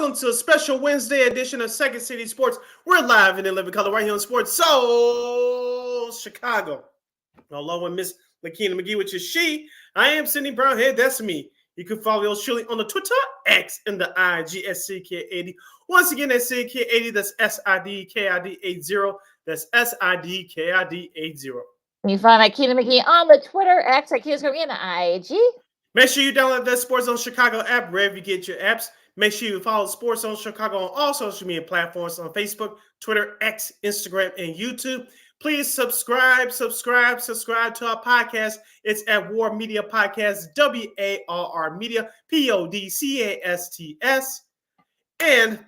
welcome to a special Wednesday edition of Second City Sports. We're live in living color right here on Sports Soul Chicago. Along with Miss Lakina McGee, which is she. I am Cindy Brownhead. That's me. You can follow yours truly on the Twitter, X, and the IG at CK80. Once again, that's CK80. That's SIDKID80. That's SIDKID80. You find Akita McGee on the Twitter, X, Akita's going to be in the IG. Make sure you download that Sports Zone Chicago app wherever you get your apps. Make sure you follow Sports Zone Chicago on all social media platforms on Facebook, Twitter, X, Instagram, and YouTube. Please subscribe to our podcast. It's at War Media Podcast, WARR Media, PODCASTS. And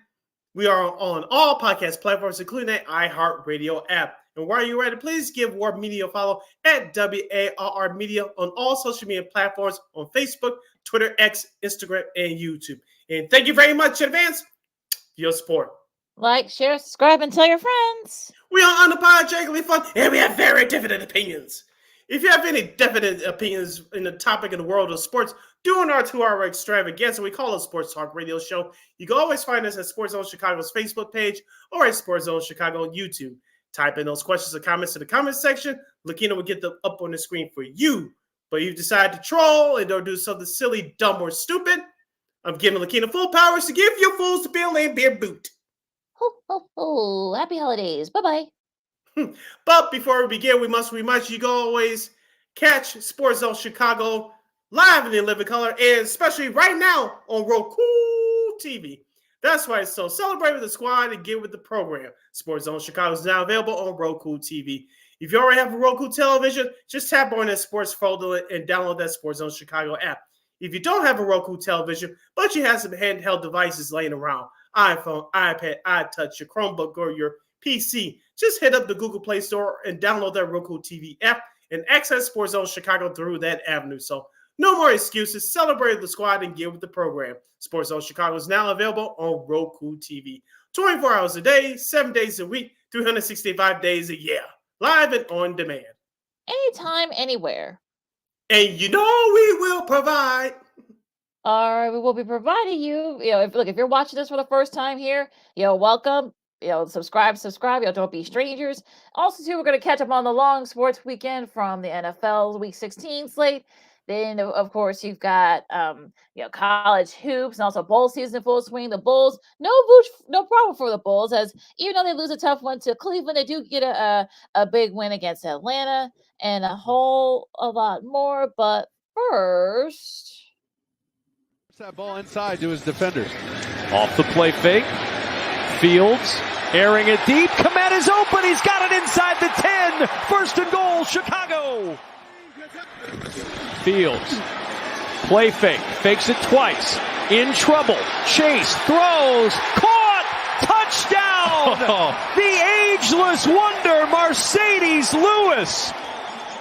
we are on all podcast platforms, including the iHeartRadio app. And while you're ready, please give War Media a follow at WARR Media on all social media platforms on Facebook, Twitter, X, Instagram, and YouTube. And thank you very much in advance for your support. Like, share, subscribe, and tell your friends. We are unapologetically fun, and we have very definite opinions. If you have any definite opinions in the topic in the world of sports, during our 2-hour extravaganza, we call it a Sports Talk Radio Show. You can always find us at Sports Zone Chicago's Facebook page or at Sports Zone Chicago on YouTube. Type in those questions or comments in the comments section. Lakina will get them up on the screen for you. But if you decide to troll and don't do something silly, dumb, or stupid, I'm giving Lakina full powers to give you fools the bill and beer boot. Ho, ho, ho. Happy holidays. Bye-bye. But before we begin, we must remind you can always catch Sports Zone Chicago live in the living color, and especially right now on Roku TV. That's right. So celebrate with the squad and get with the program. Sports Zone Chicago is now available on Roku TV. If you already have a Roku television, just tap on that sports folder and download that Sports Zone Chicago app. If you don't have a Roku television, but you have some handheld devices laying around, iPhone, iPad, iTouch, your Chromebook, or your PC, just hit up the Google Play Store and download that Roku TV app and access Sports Zone Chicago through that avenue. So no more excuses. Celebrate with the squad and get with the program. Sports Zone Chicago is now available on Roku TV. 24 hours a day, 7 days a week, 365 days a year. Live and on demand. Anytime, anywhere. And you know we will provide. We will be providing you, if you're watching this for the first time here, welcome. Subscribe. Don't be strangers. Also, too, we're going to catch up on the long sports weekend from the NFL Week 16 slate. Then, of course, you've got, college hoops and also bowl season full swing. The Bulls, no problem for the Bulls, as even though they lose a tough one to Cleveland, they do get a big win against Atlanta and a lot more. But first, that ball inside to his defenders. Off the play fake. Fields airing it deep. Komet is open. He's got it inside the 10. First and goal, Chicago. Fields. Play fake. Fakes it twice. In trouble. Chase throws. Caught. Touchdown. The ageless wonder, Mercedes Lewis,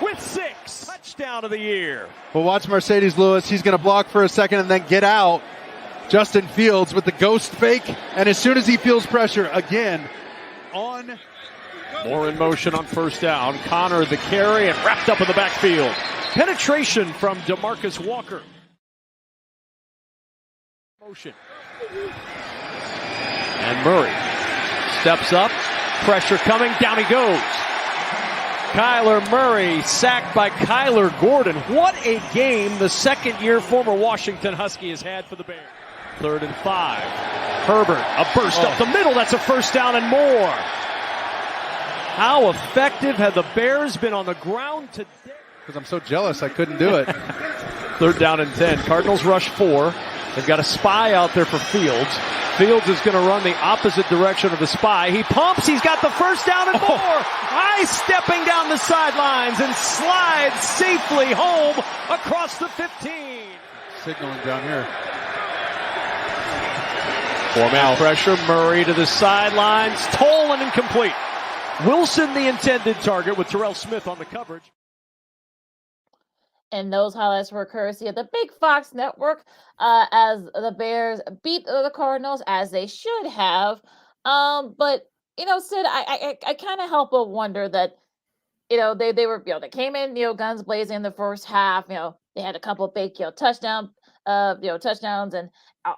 with 6. Touchdown of the year. Well, watch Mercedes Lewis. He's going to block for a second and then get out. Justin Fields with the ghost fake, and as soon as he feels pressure, again, on. More in motion on first down. Connor the carry and wrapped up in the backfield. Penetration from DeMarcus Walker. Motion. And Murray steps up. Pressure coming. Down he goes. Kyler Murray sacked by Kyler Gordon. What a game the second-year former Washington Husky has had for the Bears. 3rd and 5. Herbert, a burst up the middle. That's a first down and more. How effective have the Bears been on the ground today? Because I'm so jealous I couldn't do it. 3rd down and 10. Cardinals rush 4. They've got a spy out there for Fields. Fields is going to run the opposite direction of the spy. He pumps. He's got the first down and more. Ice stepping down the sidelines and slides safely home across the 15. Signaling down here. 4-man pressure. Murray to the sidelines. Stolen and incomplete. Wilson the intended target with Terrell Smith on the coverage. And those highlights were courtesy of the Big Fox Network, as the Bears beat the Cardinals as they should have. But Sid, I kind of help but wonder that they were they came in guns blazing in the first half. They had a couple of big touchdown touchdowns, and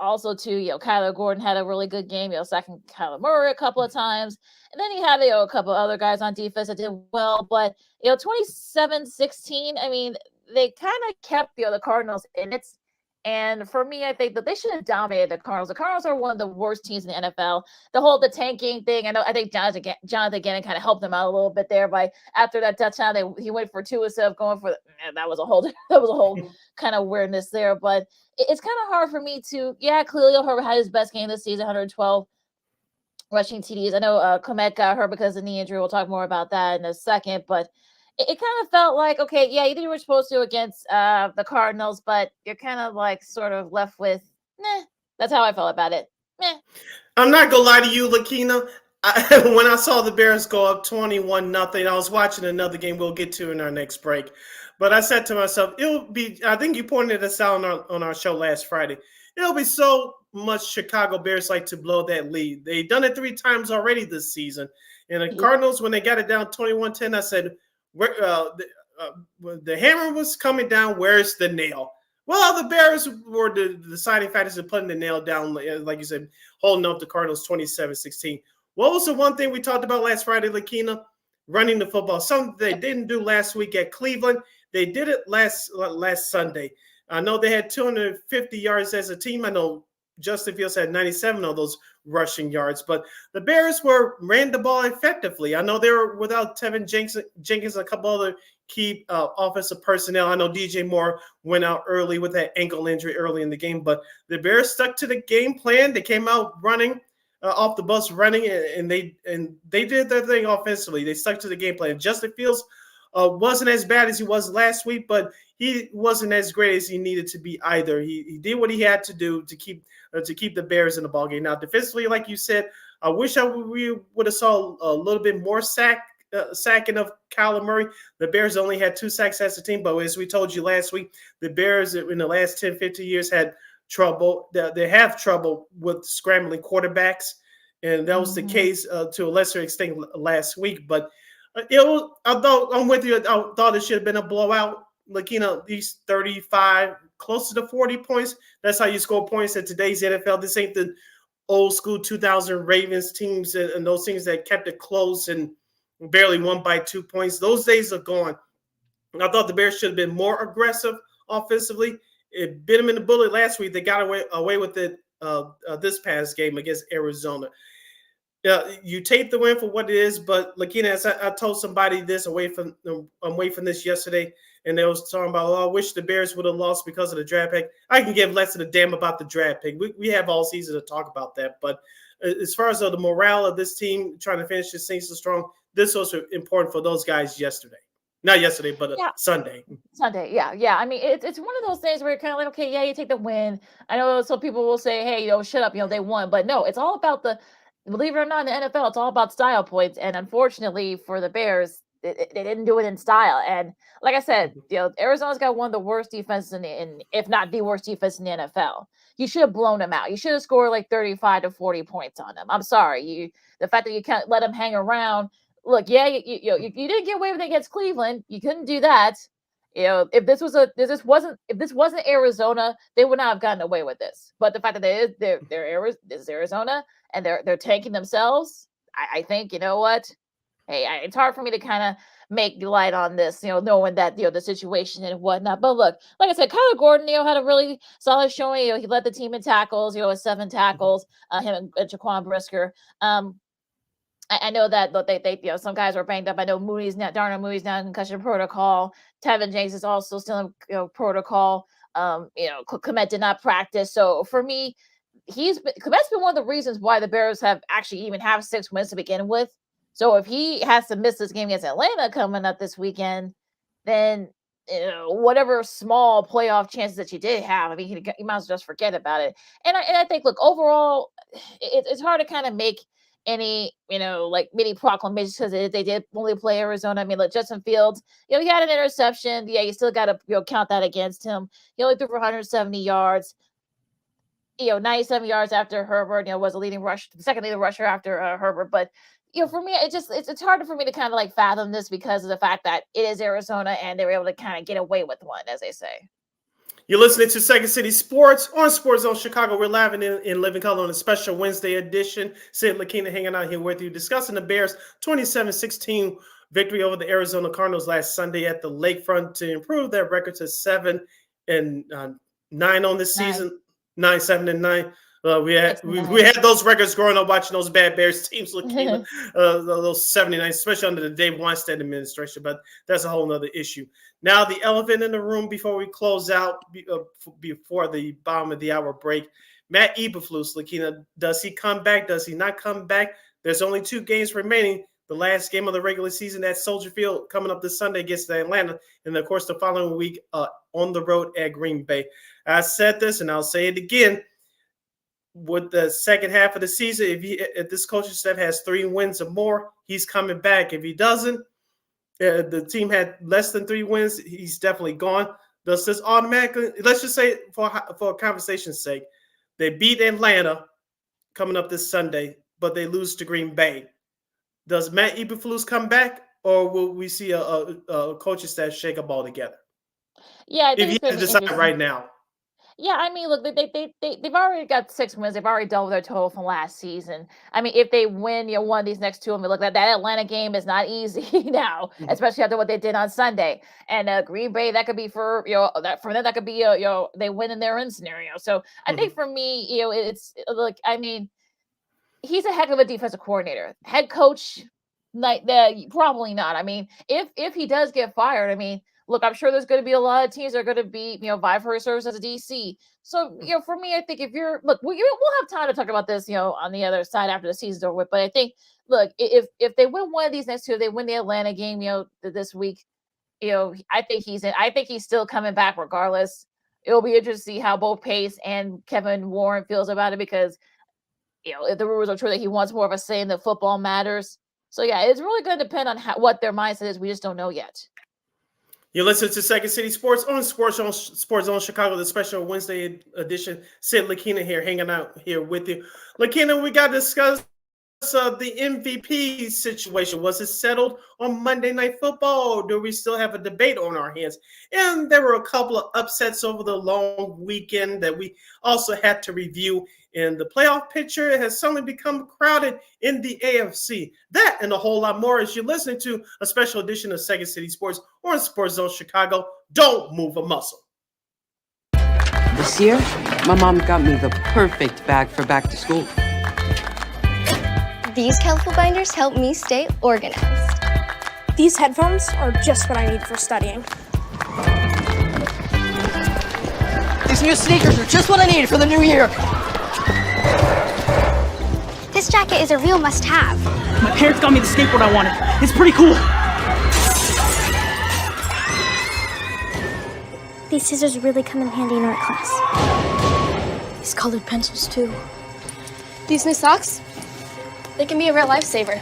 also too, Kyler Gordon had a really good game, sacking Kyler Murray a couple of times, and then he had a couple other guys on defense that did well, but 27-16. I mean, they kind of kept the Cardinals in it. And for me, I think that they should have dominated the Cardinals. The Cardinals are one of the worst teams in the NFL. The tanking thing, I think Jonathan Gannon kind of helped them out a little bit there by after that touchdown, he went for 2 instead of going for that was a whole kind of weirdness there. But it's kind of hard for me to Khalil Herbert had his best game this season, 112 rushing TDs. I know Komet got hurt because of knee injury. We'll talk more about that in a second, but it kind of felt like, okay, you did what you were supposed to against the Cardinals, but you're kind of like sort of left with, that's how I felt about it. I'm not going to lie to you, Lakina. When I saw the Bears go up 21-0, I was watching another game we'll get to in our next break. But I said to myself, I think you pointed this out on our show last Friday. It'll be so much Chicago Bears like to blow that lead. They've done it 3 times already this season. And the Cardinals, when they got it down 21-10, I said, the hammer was coming down. Where's the nail? Well, the Bears were the deciding factors in putting the nail down, like you said, holding up the Cardinals 27-16. What was the one thing we talked about last Friday, Lakina? Running the football. Something they didn't do last week at Cleveland. They did it last Sunday. I know they had 250 yards as a team. I know Justin Fields had 97 of those rushing yards, but the Bears ran the ball effectively. I know they were without Tevin Jenkins, a couple other key offensive personnel. I know DJ Moore went out early with that ankle injury early in the game, but the Bears stuck to the game plan. They came out running off the bus, running, and they did their thing offensively. They stuck to the game plan. Justin Fields wasn't as bad as he was last week, but he wasn't as great as he needed to be either. He did what he had to do to keep the Bears in the ballgame. Now, defensively, like you said, I wish we would have saw a little bit more sacking of Kyler Murray. The Bears only had 2 sacks as a team, but as we told you last week, the Bears in the last 10, 15 years had trouble. They have trouble with scrambling quarterbacks, and that was the case to a lesser extent last week. But although I'm with you, I thought it should have been a blowout. Like, these 35, close to the 40 points. That's how you score points in today's NFL. This ain't the old school 2000 Ravens teams and those teams that kept it close and barely won by 2 points. Those days are gone. I thought the Bears should have been more aggressive offensively. It bit them in the bullet last week. They got away with it this past game against Arizona. You take the win for what it is, but Lakina, as I told somebody this away from this yesterday, and they was talking about, I wish the Bears would have lost because of the draft pick. I can give less of a damn about the draft pick. We have all season to talk about that. But as far as the morale of this team trying to finish this season strong, this was important for those guys yesterday. Not yesterday, but Sunday. Sunday, yeah. I mean, it's one of those things where you're kind of like, okay, you take the win. I know some people will say, hey, shut up, they won. But no, it's all about believe it or not, in the NFL, it's all about style points. And unfortunately for the Bears, they didn't do it in style. And like I said, Arizona's got one of the worst defenses if not the worst defense in the NFL. You should have blown them out. You should have scored like 35 to 40 points on them. I'm sorry. The fact that you can't let them hang around. Look, you didn't get away with it against Cleveland. You couldn't do that. If this wasn't Arizona, they would not have gotten away with this. But the fact that this is Arizona and they're tanking themselves, I think, you know what? Hey, it's hard for me to kind of make light on this, knowing that the situation and whatnot. But look, like I said, Kyler Gordon, had a really solid showing. He led the team in tackles, with 7 tackles. Him and Jaquan Brisker. I know that they some guys were banged up. I know Darnell Mooney's now in concussion protocol. Tevin James is also still in protocol. Komet did not practice. So for me, Komet's been one of the reasons why the Bears have actually even have 6 wins to begin with. So if he has to miss this game against Atlanta coming up this weekend, then whatever small playoff chances that you did have, I mean, you might as well just forget about it. And I think, look, overall, it's hard to kind of make any, like mini proclamations because they did only play Arizona. I mean, like Justin Fields, he had an interception. Yeah, you still got to count that against him. He only threw for 170 yards. 97 yards after Herbert. Was the second leading rusher after Herbert. But for me, it's harder for me to kind of like fathom this because of the fact that it is Arizona and they were able to kind of get away with one, as they say. You're listening to Second City Sports on Sports Zone Chicago. We're live in living color on a special Wednesday edition. Sid Lakina hanging out here with you, discussing the Bears' 27-16 victory over the Arizona Cardinals last Sunday at the Lakefront to improve their record to 7-9 on this season. 9-7-9. We had those records growing up watching those bad Bears teams, Lakina, those 79, especially under the Dave Weinstein administration. But that's a whole nother issue. Now, the elephant in the room before we close out, before the bottom of the hour break, Matt Eberflus, Lakina, does he come back? Does he not come back? There's only 2 games remaining. The last game of the regular season at Soldier Field coming up this Sunday against Atlanta. And, of course, the following week on the road at Green Bay. I said this, and I'll say it again. With the second half of the season, if this coaching staff has 3 wins or more, he's coming back. If he doesn't, the team had less than 3 wins, he's definitely gone. Does this automatically, let's just say for a conversation's sake, they beat Atlanta coming up this Sunday, but they lose to Green Bay. Does Matt Eberflus come back, or will we see a coaching staff shake up altogether? Yeah, I think if you had to decide right now. Yeah, I mean, look, they've already got 6 wins. They've already doubled their total from last season. I mean, if they win, one of these next 2, I mean, look, that Atlanta game is not easy now, especially after what they did on Sunday. And Green Bay, that could be for them, that could be they win in their own scenario. So I think for me, it's look, I mean, he's a heck of a defensive coordinator, head coach. Probably not. I mean, if he does get fired, I mean. Look, I'm sure there's going to be a lot of teams that are going to be, vie for his service as a DC. So, for me, I think we'll have time to talk about this, on the other side after the season's over with. But I think, look, if they win one of these next 2, if they win the Atlanta game, this week, I think he's in. I think he's still coming back regardless. It'll be interesting to see how both Pace and Kevin Warren feels about it because, if the rumors are true that he wants more of a say in that football matters. So, yeah, it's really going to depend on what their mindset is. We just don't know yet. You listen to Second City Sports on Sports Zone Chicago, the special Wednesday edition. Sid Lakina here, hanging out here with you. Lakina, we got to discuss the MVP situation. Was it settled on Monday Night Football, or do we still have a debate on our hands? And there were a couple of upsets over the long weekend that we also had to review. And the playoff picture has suddenly become crowded in the AFC. That and a whole lot more as you're listening to a special edition of Second City Sports on Sports Zone Chicago. Don't move a muscle. This year, my mom got me the perfect bag for back to school. These colorful binders help me stay organized. These headphones are just what I need for studying. These new sneakers are just what I need for the new year. This jacket is a real must-have. My parents got me the skateboard I wanted. It's pretty cool. These scissors really come in handy in art class. These colored pencils, too. These new socks, they can be a real lifesaver.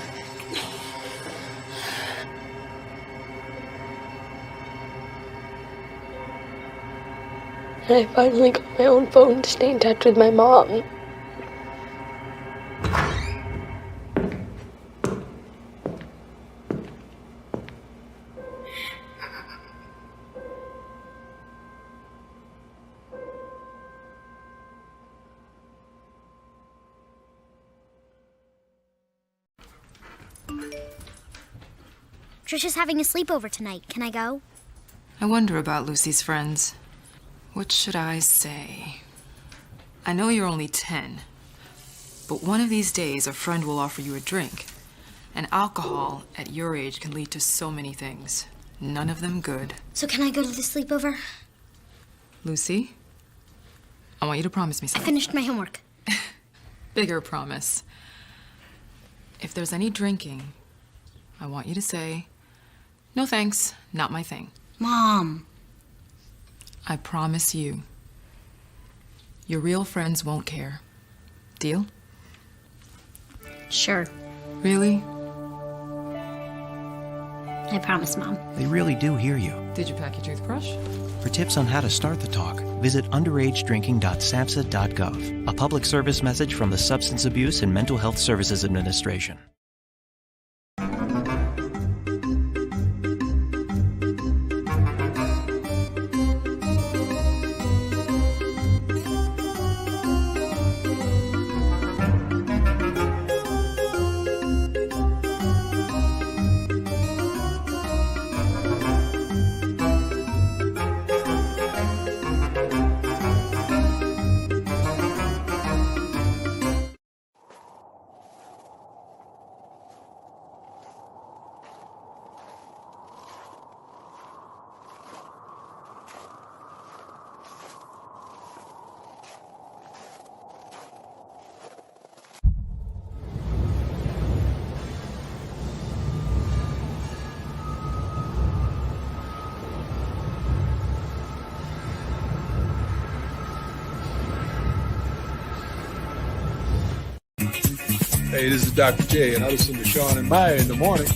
I finally got my own phone to stay in touch with my mom. Trisha's having a sleepover tonight. Can I go? I wonder about Lucy's friends. What should I say? I know you're only 10, but one of these days a friend will offer you a drink. And alcohol at your age can lead to so many things. None of them good. So can I go to the sleepover? Lucy, I want you to promise me I something. finished my homework. Bigger promise. If there's any drinking, I want you to say, "No thanks, not my thing." Mom. I promise you, your real friends won't care. Deal? Sure. Really? I promise, Mom. They really do hear you. Did you pack your toothbrush? For tips on how to start the talk, visit underagedrinking.samhsa.gov. A public service message from the Substance Abuse and Mental Health Services Administration. Hey, this is Dr. J, and I listen to Sean and Maya in the morning.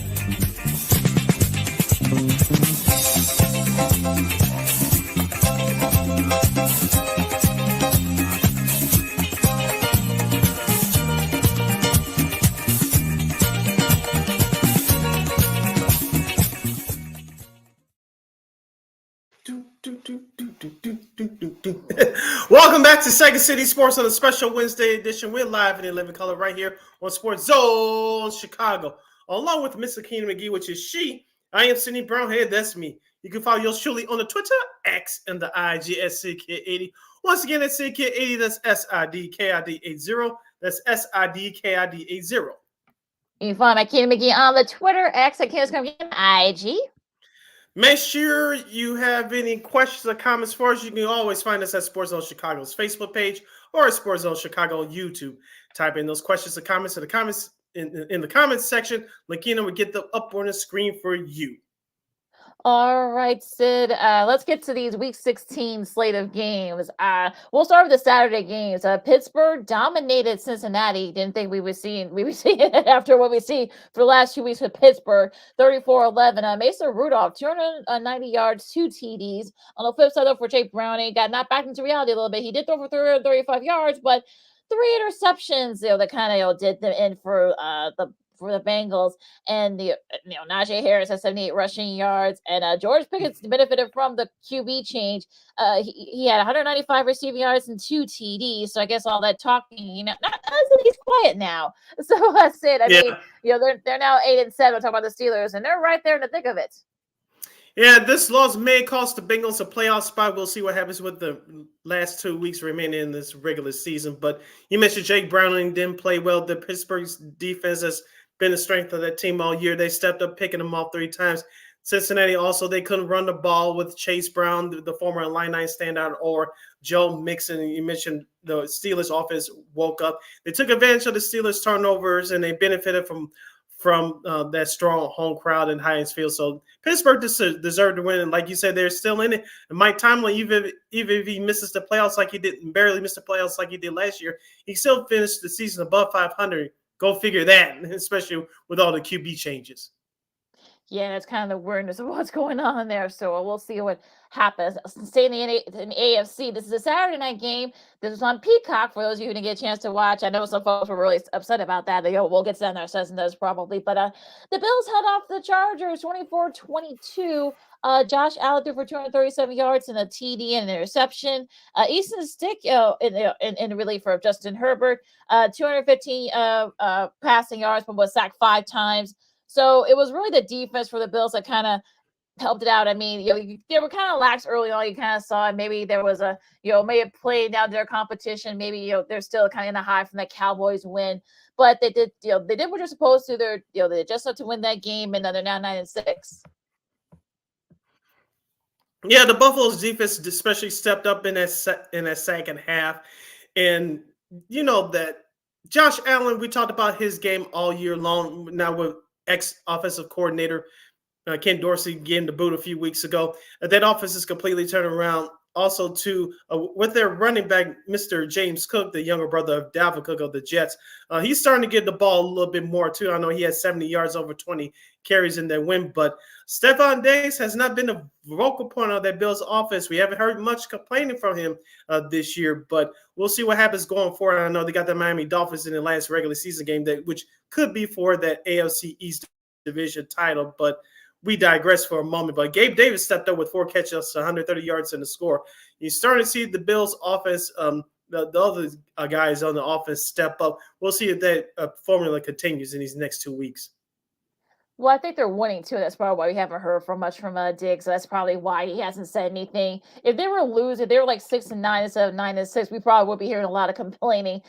Welcome back to Second City Sports on a special Wednesday edition. We're live in 11 color right here on Sports Zone Chicago, along with Mr. Keena McGee, which is she. I am Sidney Brownhead. That's me. You can follow yours truly on the Twitter, X, and the IG at SidKid80. Once again, that's SidKid80. That's SIDKID80. That's SIDKID80. You can follow my Keena McGee on the Twitter, X, at Keena IG. Make sure you have any questions or comments for us. You can always find us at Sports Zone Chicago's Facebook page or at Sports Zone Chicago on YouTube. Type in those questions or comments in the comments section. Lakina will get them up on the screen for you. All right, Sid. Let's get to these Week 16 slate of games. We'll start with the Saturday games. Pittsburgh dominated Cincinnati. Didn't think we would see it after what we see for the last 2 weeks with Pittsburgh. 34-11. Mason Rudolph, 290 yards, 2 TDs. On the flip side, though, for Jake Browning, got knocked back into reality a little bit. He did throw for 335 yards, but 3 interceptions, that kind of did them in for the Bengals. And Najee Harris has 78 rushing yards, and George Pickett's benefited from the QB change. He had 195 receiving yards and 2 TDs. So I guess all that talking, he's quiet now. So that's it. I mean, they're now 8-7. Talking about the Steelers, and they're right there in the thick of it. Yeah, this loss may cost the Bengals a playoff spot. We'll see what happens with the last 2 weeks remaining in this regular season. But you mentioned Jake Browning didn't play well. The Pittsburgh's defense has been the strength of that team all year. They stepped up, picking them off 3 times. Cincinnati also, they couldn't run the ball with Chase Brown, the former Illini standout, or Joe Mixon. You mentioned the Steelers offense woke up. They took advantage of the Steelers turnovers, and they benefited from that strong home crowd in Heinz Field. So Pittsburgh deserved to win. And like you said, they're still in it. And Mike Tomlin, even if he misses the playoffs like he did, barely missed the playoffs like he did last year, he still finished the season above 500. Go figure that, especially with all the QB changes. Yeah, that's kind of the weirdness of what's going on there. So we'll see what happens. Staying in the AFC, this is a Saturday night game. This is on Peacock for those of you who didn't get a chance to watch. I know some folks were really upset about that. We'll get to that in our session, does probably. But the Bills held off the Chargers 24-22. Josh Allen threw for 237 yards and a TD and an interception. Easton Stick in relief for Justin Herbert, 215 passing yards, but was sacked 5 times. So it was really the defense for the Bills that kind of helped it out. I mean, they were kind of lax early on. You kind of saw it. Maybe there was may have played down their competition. Maybe, they're still kind of in the high from the Cowboys win, but they did what they're supposed to. They just had to win that game, and they're now 9-6. Yeah, the Buffalo's defense especially stepped up in that second half. And that Josh Allen, we talked about his game all year long now with ex-offensive coordinator Ken Dorsey getting the boot a few weeks ago. That offense is completely turned around. Also, too, with their running back, Mr. James Cook, the younger brother of Dalvin Cook of the Jets, he's starting to get the ball a little bit more, too. I know he has 70 yards, over 20 carries in that win, but Stephon Diggs has not been a vocal point of that Bills offense. We haven't heard much complaining from him this year, but we'll see what happens going forward. I know they got the Miami Dolphins in the last regular season game, which could be for that AFC East division title, but we digress for a moment. But Gabe Davis stepped up with 4 catches, 130 yards in the score. You're starting to see the Bills offense, the other guys on the offense step up. We'll see if that formula continues in these next 2 weeks. Well, I think they're winning too. That's probably why we haven't heard much from Diggs. So that's probably why he hasn't said anything. If they were losing, they were like 6-9 instead of 9-6, we probably would be hearing a lot of complaining.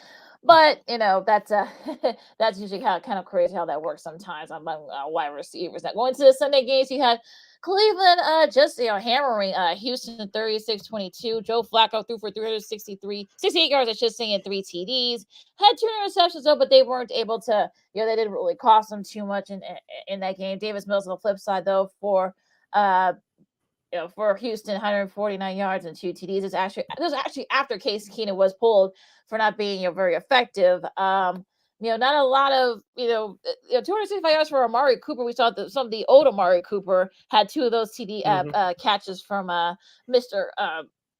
But that's that's usually kind of crazy how that works sometimes among wide receivers. Now going to the Sunday games, you had Cleveland just hammering Houston 36-22. Joe Flacco threw for 68 yards, I should say, and 3 TDs. Had 2 interceptions though, but they weren't able to. They didn't really cost them too much in that game. Davis Mills on the flip side though for Houston, 149 yards and 2 TDs. This was actually after Case Keenum was pulled for not being very effective. not a lot of 265 yards for Amari Cooper. We saw some of the old Amari Cooper had 2 of those TD catches from Mr.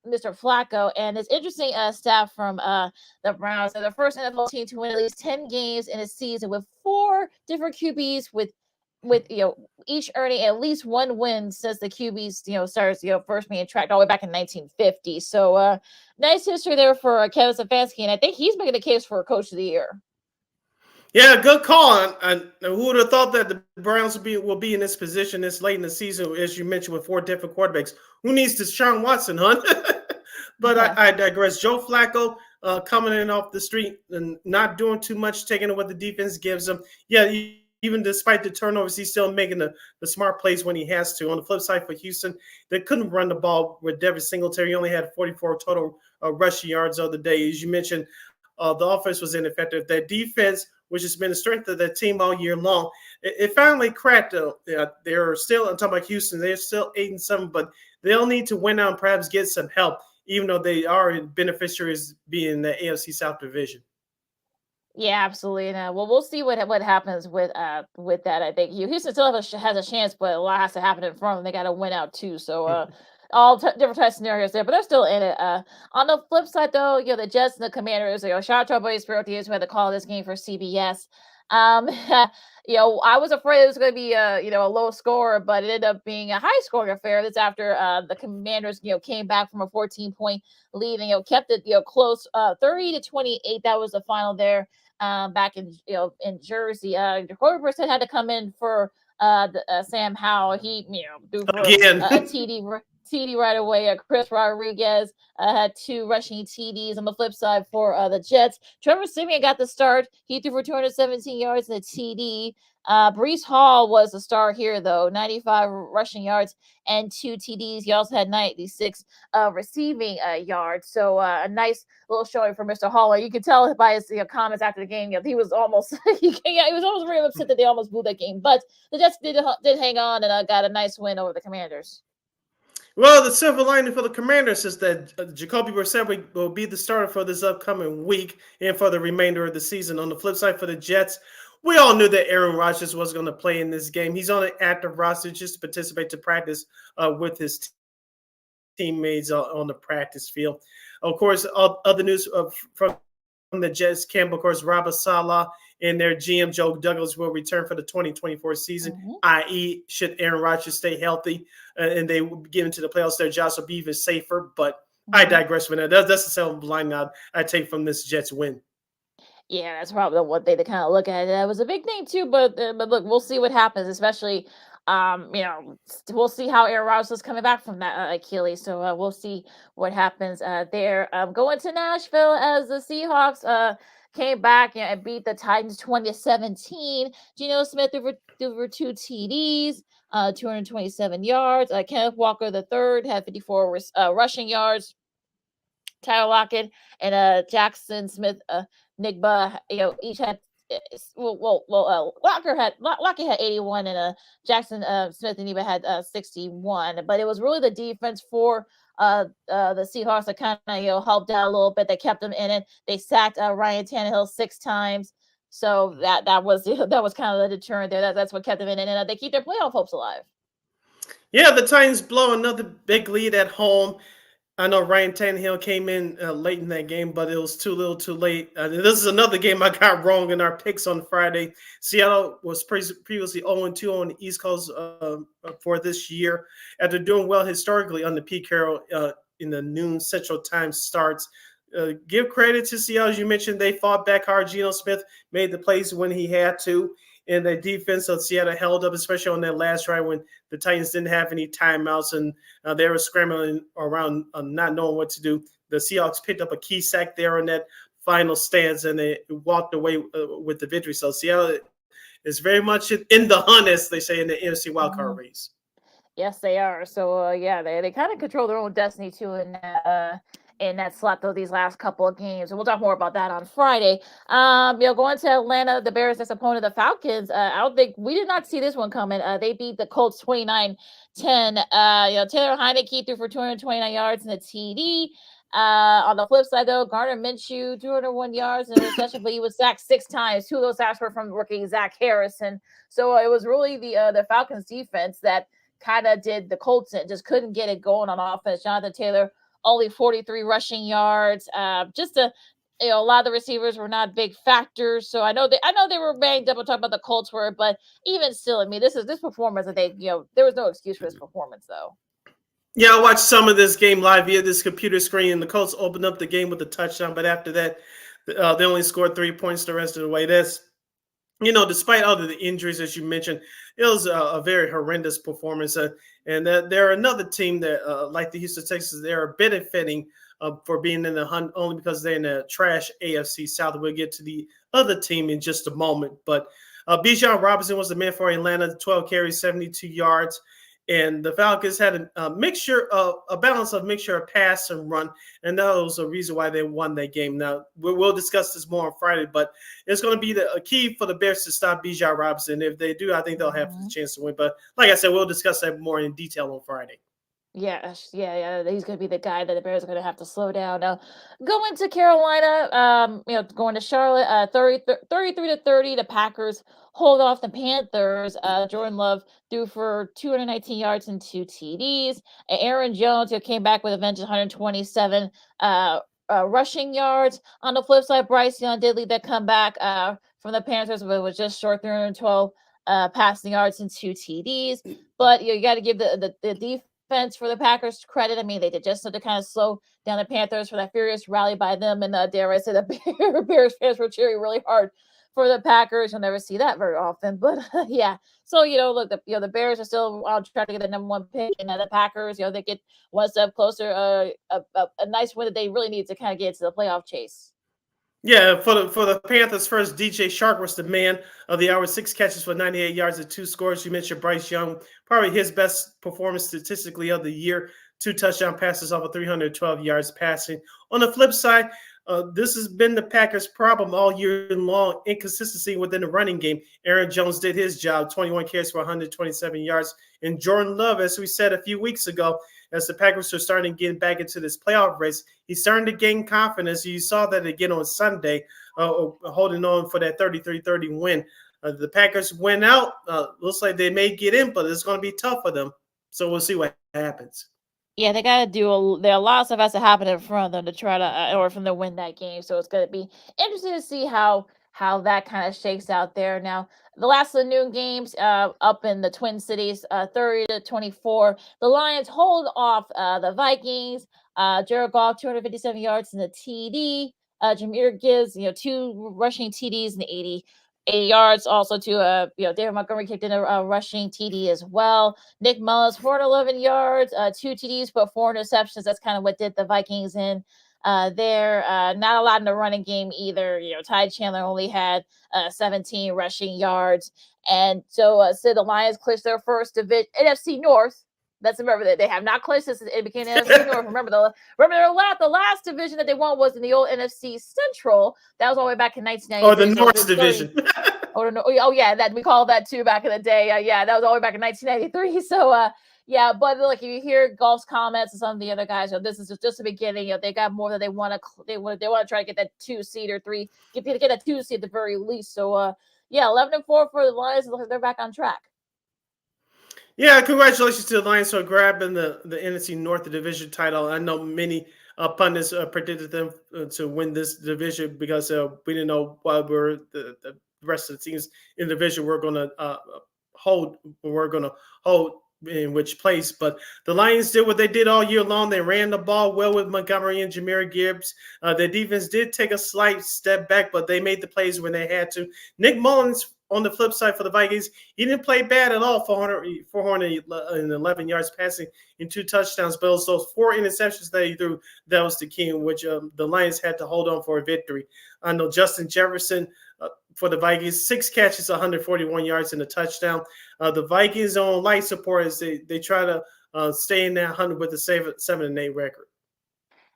Flacco. And it's interesting stat from the Browns. They're the first NFL team to win at least 10 games in a season with 4 different QBs with each earning at least 1 win since the QBs starts first being tracked all the way back in 1950. So nice history there for Kevin Stefanski, and I think he's making the case for Coach of the Year. Yeah, good call. And who would have thought that the Browns will be in this position this late in the season, as you mentioned, with 4 different quarterbacks? Who needs Deshaun Watson, huh? But yeah. I digress. Joe Flacco coming in off the street and not doing too much, taking what the defense gives him. Yeah, even despite the turnovers, he's still making the smart plays when he has to. On the flip side for Houston, they couldn't run the ball with Devin Singletary. He only had 44 total rushing yards of the day. As you mentioned, the offense was ineffective. Their defense, which has been the strength of their team all year long, it finally cracked. They're still, I'm talking about Houston, they're still 8-7, but they'll need to win out and perhaps get some help, even though they are beneficiaries being in the AFC South division. Yeah, absolutely. Well, we'll see what happens with that. I think Houston still has a chance, but a lot has to happen in front of them. They got to win out too. So all different types of scenarios there, but they're still in it. On the flip side, though, the Jets and the Commanders. Shout out to our buddies for who had to call this game for CBS. I was afraid it was going to be a low score, but it ended up being a high scoring affair. That's after the Commanders came back from a 14-point lead and kept it close, 30-28. That was the final there. Back in Jersey, Jacoby Brissett had to come in for Sam Howell. He threw for a TD right away. Chris Rodriguez had 2 rushing TDs. On the flip side for the Jets, Trevor Siemian got the start. He threw for 217 yards and a TD. Breece Hall was the star here, though, 95 rushing yards and 2 TDs. He also had 96 receiving yards. So a nice little showing for Mr. Hall. You can tell by his comments after the game. He was almost he was almost really upset that they almost blew that game. But the Jets did hang on and got a nice win over the Commanders. Well, the silver lining for the Commanders is that Jacoby Brissett will be the starter for this upcoming week and for the remainder of the season. On the flip side for the Jets, we all knew that Aaron Rodgers was going to play in this game. He's on an active roster just to participate to practice with his teammates on the practice field. Of course, other news from the Jets camp, of course, Robert Saleh and their GM Joe Douglas will return for the 2024 season, i.e. should Aaron Rodgers stay healthy and they get into the playoffs, their jobs will be even safer. But I digress from that. That's the silver lining I take from this Jets win. Yeah, that's probably the one thing to kind of look at. That was a big name too, but look, we'll see what happens, especially we'll see how Aaron Rodgers is coming back from that Achilles. So we'll see what happens there. Going to Nashville as the Seahawks came back and beat the Titans 20-17. Geno Smith threw for 2 TDs, 227 yards. Kenneth Walker III had 54 rushing yards. Tyler Lockett and Jackson Smith, Nigba, each had Lockett had 81 and Jackson Smith and Nigba had 61. But it was really the defense for the Seahawks that kind of helped out a little bit. They kept them in it. They sacked Ryan Tannehill 6 times. So that was kind of the deterrent there. That's what kept them in it, and they keep their playoff hopes alive. Yeah, the Titans blow another big lead at home. I know Ryan Tannehill came in late in that game, but it was too little too late. This is another game I got wrong in our picks on Friday. Seattle was previously 0-2 on the East Coast for this year. After doing well historically on the Pete Carroll in the noon Central Time starts. Give credit to Seattle. As you mentioned, they fought back hard. Geno Smith made the plays when he had to. And the defense of Seattle held up, especially on that last drive when the Titans didn't have any timeouts and they were scrambling around not knowing what to do. The Seahawks picked up a key sack there on that final stance, and they walked away with the victory. So Seattle is very much in the hunt, as they say, in the NFC wildcard race. Yes, they are. So, they kind of control their own destiny, too, in that slot, though, these last couple of games. And we'll talk more about that on Friday. Going to Atlanta, the Bears' next opponent, the Falcons. We did not see this one coming. They beat the Colts 29-10. Taylor Heineke threw for 229 yards and a TD. On the flip side, though, Gardner Minshew, 201 yards in a reception, but he was sacked 6 times. 2 of those sacks were from rookie Zach Harrison. So it was really the Falcons defense that kind of did the Colts and just couldn't get it going on offense. Jonathan Taylor, only 43 rushing yards. A lot of the receivers were not big factors. So I know they were banged up. We'll talk about the Colts were, but even still, I mean, this performance that there was no excuse for this performance, though. Yeah, I watched some of this game live via this computer screen. The Colts opened up the game with a touchdown, but after that, they only scored 3 points the rest of the way. Despite all of the injuries, as you mentioned, it was a very horrendous performance. And they're another team that, like the Houston Texans, they're benefiting for being in the hunt only because they're in the trash AFC South. We'll get to the other team in just a moment. But Bijan Robinson was the man for Atlanta, 12 carries, 72 yards. And the Falcons had a balance of mixture of pass and run, and that was a reason why they won that game. Now we'll discuss this more on Friday, but it's going to be a key for the Bears to stop Bijan Robinson. If they do, I think they'll have the chance to win. But like I said, we'll discuss that more in detail on Friday. Yeah. He's going to be the guy that the Bears are going to have to slow down. Now, going to Carolina, going to Charlotte, 33-30, the Packers hold off the Panthers. Jordan Love threw for 219 yards and 2 TDs. Aaron Jones, who came back with a vengeance, 127 rushing yards. On the flip side, Bryce Young did lead that comeback from the Panthers, but it was just short, 312 passing yards and 2 TDs. But you got to give the defense for the Packers credit. I mean, they did just to kind of slow down the Panthers for that furious rally by them. And dare I say, the Bears fans were cheering really hard for the Packers. You'll never see that very often. But yeah. So, look, the Bears are still on track to get the number 1 pick. And the Packers, they get one step closer, a nice win that they really need to kind of get into the playoff chase. Yeah, for the Panthers first, DJ Shark was the man of the hour, 6 catches for 98 yards and 2 scores. You mentioned Bryce Young, probably his best performance statistically of the year, 2 touchdown passes off of 312 yards passing. On the flip side, this has been the Packers' problem all year long, inconsistency within the running game. Aaron Jones did his job, 21 carries for 127 yards. And Jordan Love, as we said a few weeks ago, as the Packers are starting to get back into this playoff race, he's starting to gain confidence. You saw that again on Sunday, holding on for that 33-30 win. The Packers went out. Looks like they may get in, but it's going to be tough for them. So we'll see what happens. Yeah, they got to there are a lot of stuff has to happen in front of them to try to, or from to win that game. So it's going to be interesting to see how that kind of shakes out there. Now, the last of the noon games up in the Twin Cities, 30-24. The Lions hold off the Vikings. Jared Goff, 257 yards in the TD. Jameer Gibbs, 2 rushing TDs and 80 yards. Also to David Montgomery kicked in a rushing TD as well. Nick Mullins, 411 yards, 2 TDs, but 4 interceptions. That's kind of what did the Vikings in there. Not a lot in the running game either. Ty Chandler only had 17 rushing yards. And so the Lions clinched their first division, NFC North. Let's remember that they have not clinched this. It became NFC North. Remember the last division that they won was in the old NFC Central. That was all the way back in 1993. Oh, the North division. Yeah, that we called that too back in the day. That was all the way back in 1993. So, yeah, but look, if you hear Golf's comments and some of the other guys, this is just the beginning. They got more that they want to. They want to try to get that 2 seed or 3. Get that 2 seed at the very least. So, 11-4 for the Lions. They're back on track. Yeah, congratulations to the Lions for grabbing the NFC North division title. I know many pundits predicted them to win this division because we didn't know what the rest of the teams in the division were going to hold. We're going to hold in which place. But the Lions did what they did all year long. They ran the ball well with Montgomery and Jameer Gibbs. Their defense did take a slight step back, but they made the plays when they had to. Nick Mullins, on the flip side for the Vikings, he didn't play bad at all, 411 yards passing and 2 touchdowns. But it was those 4 interceptions that he threw that was the key in which the Lions had to hold on for a victory. I know Justin Jefferson for the Vikings, 6 catches, 141 yards and a touchdown. The Vikings on light support as they try to stay in that 100 with a 7-8 record.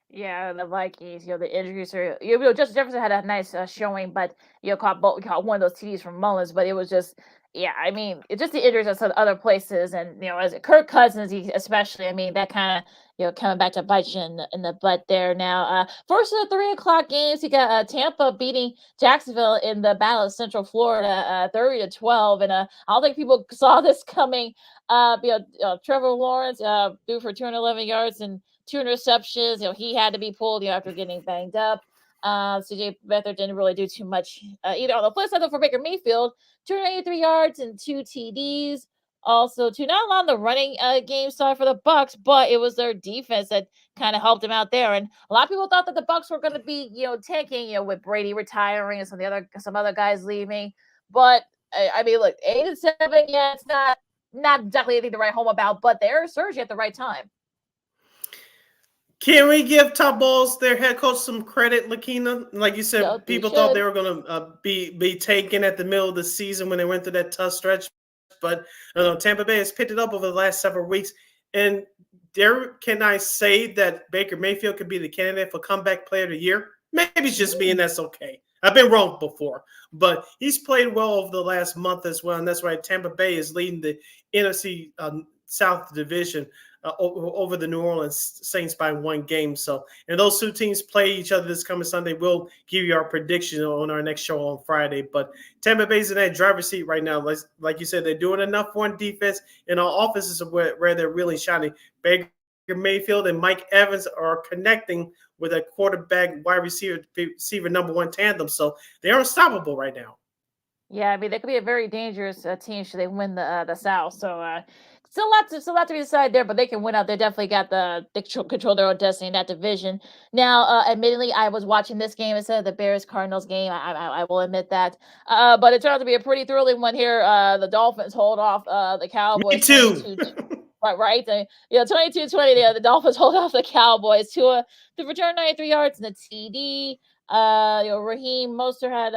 Yeah, the Vikings, the injuries are, Justin Jefferson had a nice showing, but caught one of those TDs from Mullins, but it was just, Yeah, I mean, it's just the injuries at some other places, and as Kirk Cousins, especially. I mean, that kind of coming back to bite you in the butt there. Now, first of the 3 o'clock games, you got Tampa beating Jacksonville in the Battle of Central Florida, 30-12, and I don't think people saw this coming. Trevor Lawrence threw for 211 yards and 2 interceptions. He had to be pulled after getting banged up. CJ Beathard didn't really do too much either. On the flip side, though, for Baker Mayfield, 283 yards and 2 TDs. Also, not a lot on the running game side for the Bucks, but it was their defense that kind of helped them out there. And a lot of people thought that the Bucks were going to be, tanking, with Brady retiring and some other guys leaving. But I mean, look, 8-7, yeah, it's not exactly anything to write home about, but they're surging at the right time. Can we give Top Balls, their head coach, some credit, Lakina? Like you said, people thought they were going to be taken at the middle of the season when they went through that tough stretch. But Tampa Bay has picked it up over the last several weeks. And can I say that Baker Mayfield could be the candidate for comeback player of the year? Maybe it's just me, and that's okay. I've been wrong before. But he's played well over the last month as well. And that's why Tampa Bay is leading the NFC South Division over the New Orleans Saints by 1 game. So, and those two teams play each other this coming Sunday. We'll give you our prediction on our next show on Friday. But Tampa Bay's in that driver's seat right now. Like you said, they're doing enough on defense, and our offense is where they're really shining. Baker Mayfield and Mike Evans are connecting with a quarterback wide receiver number 1 tandem. So they're unstoppable right now. Yeah, I mean, they could be a very dangerous team should they win the South. So still a lot to be decided there, but they can win out. They definitely got they control their own destiny in that division. Now, admittedly, I was watching this game instead of the Bears-Cardinals game. I will admit that. But it turned out to be a pretty thrilling one here. The Dolphins hold off the Cowboys. Me too. 22, right? 22-20. The Dolphins hold off the Cowboys to return 93 yards and a TD. Raheem Mostert had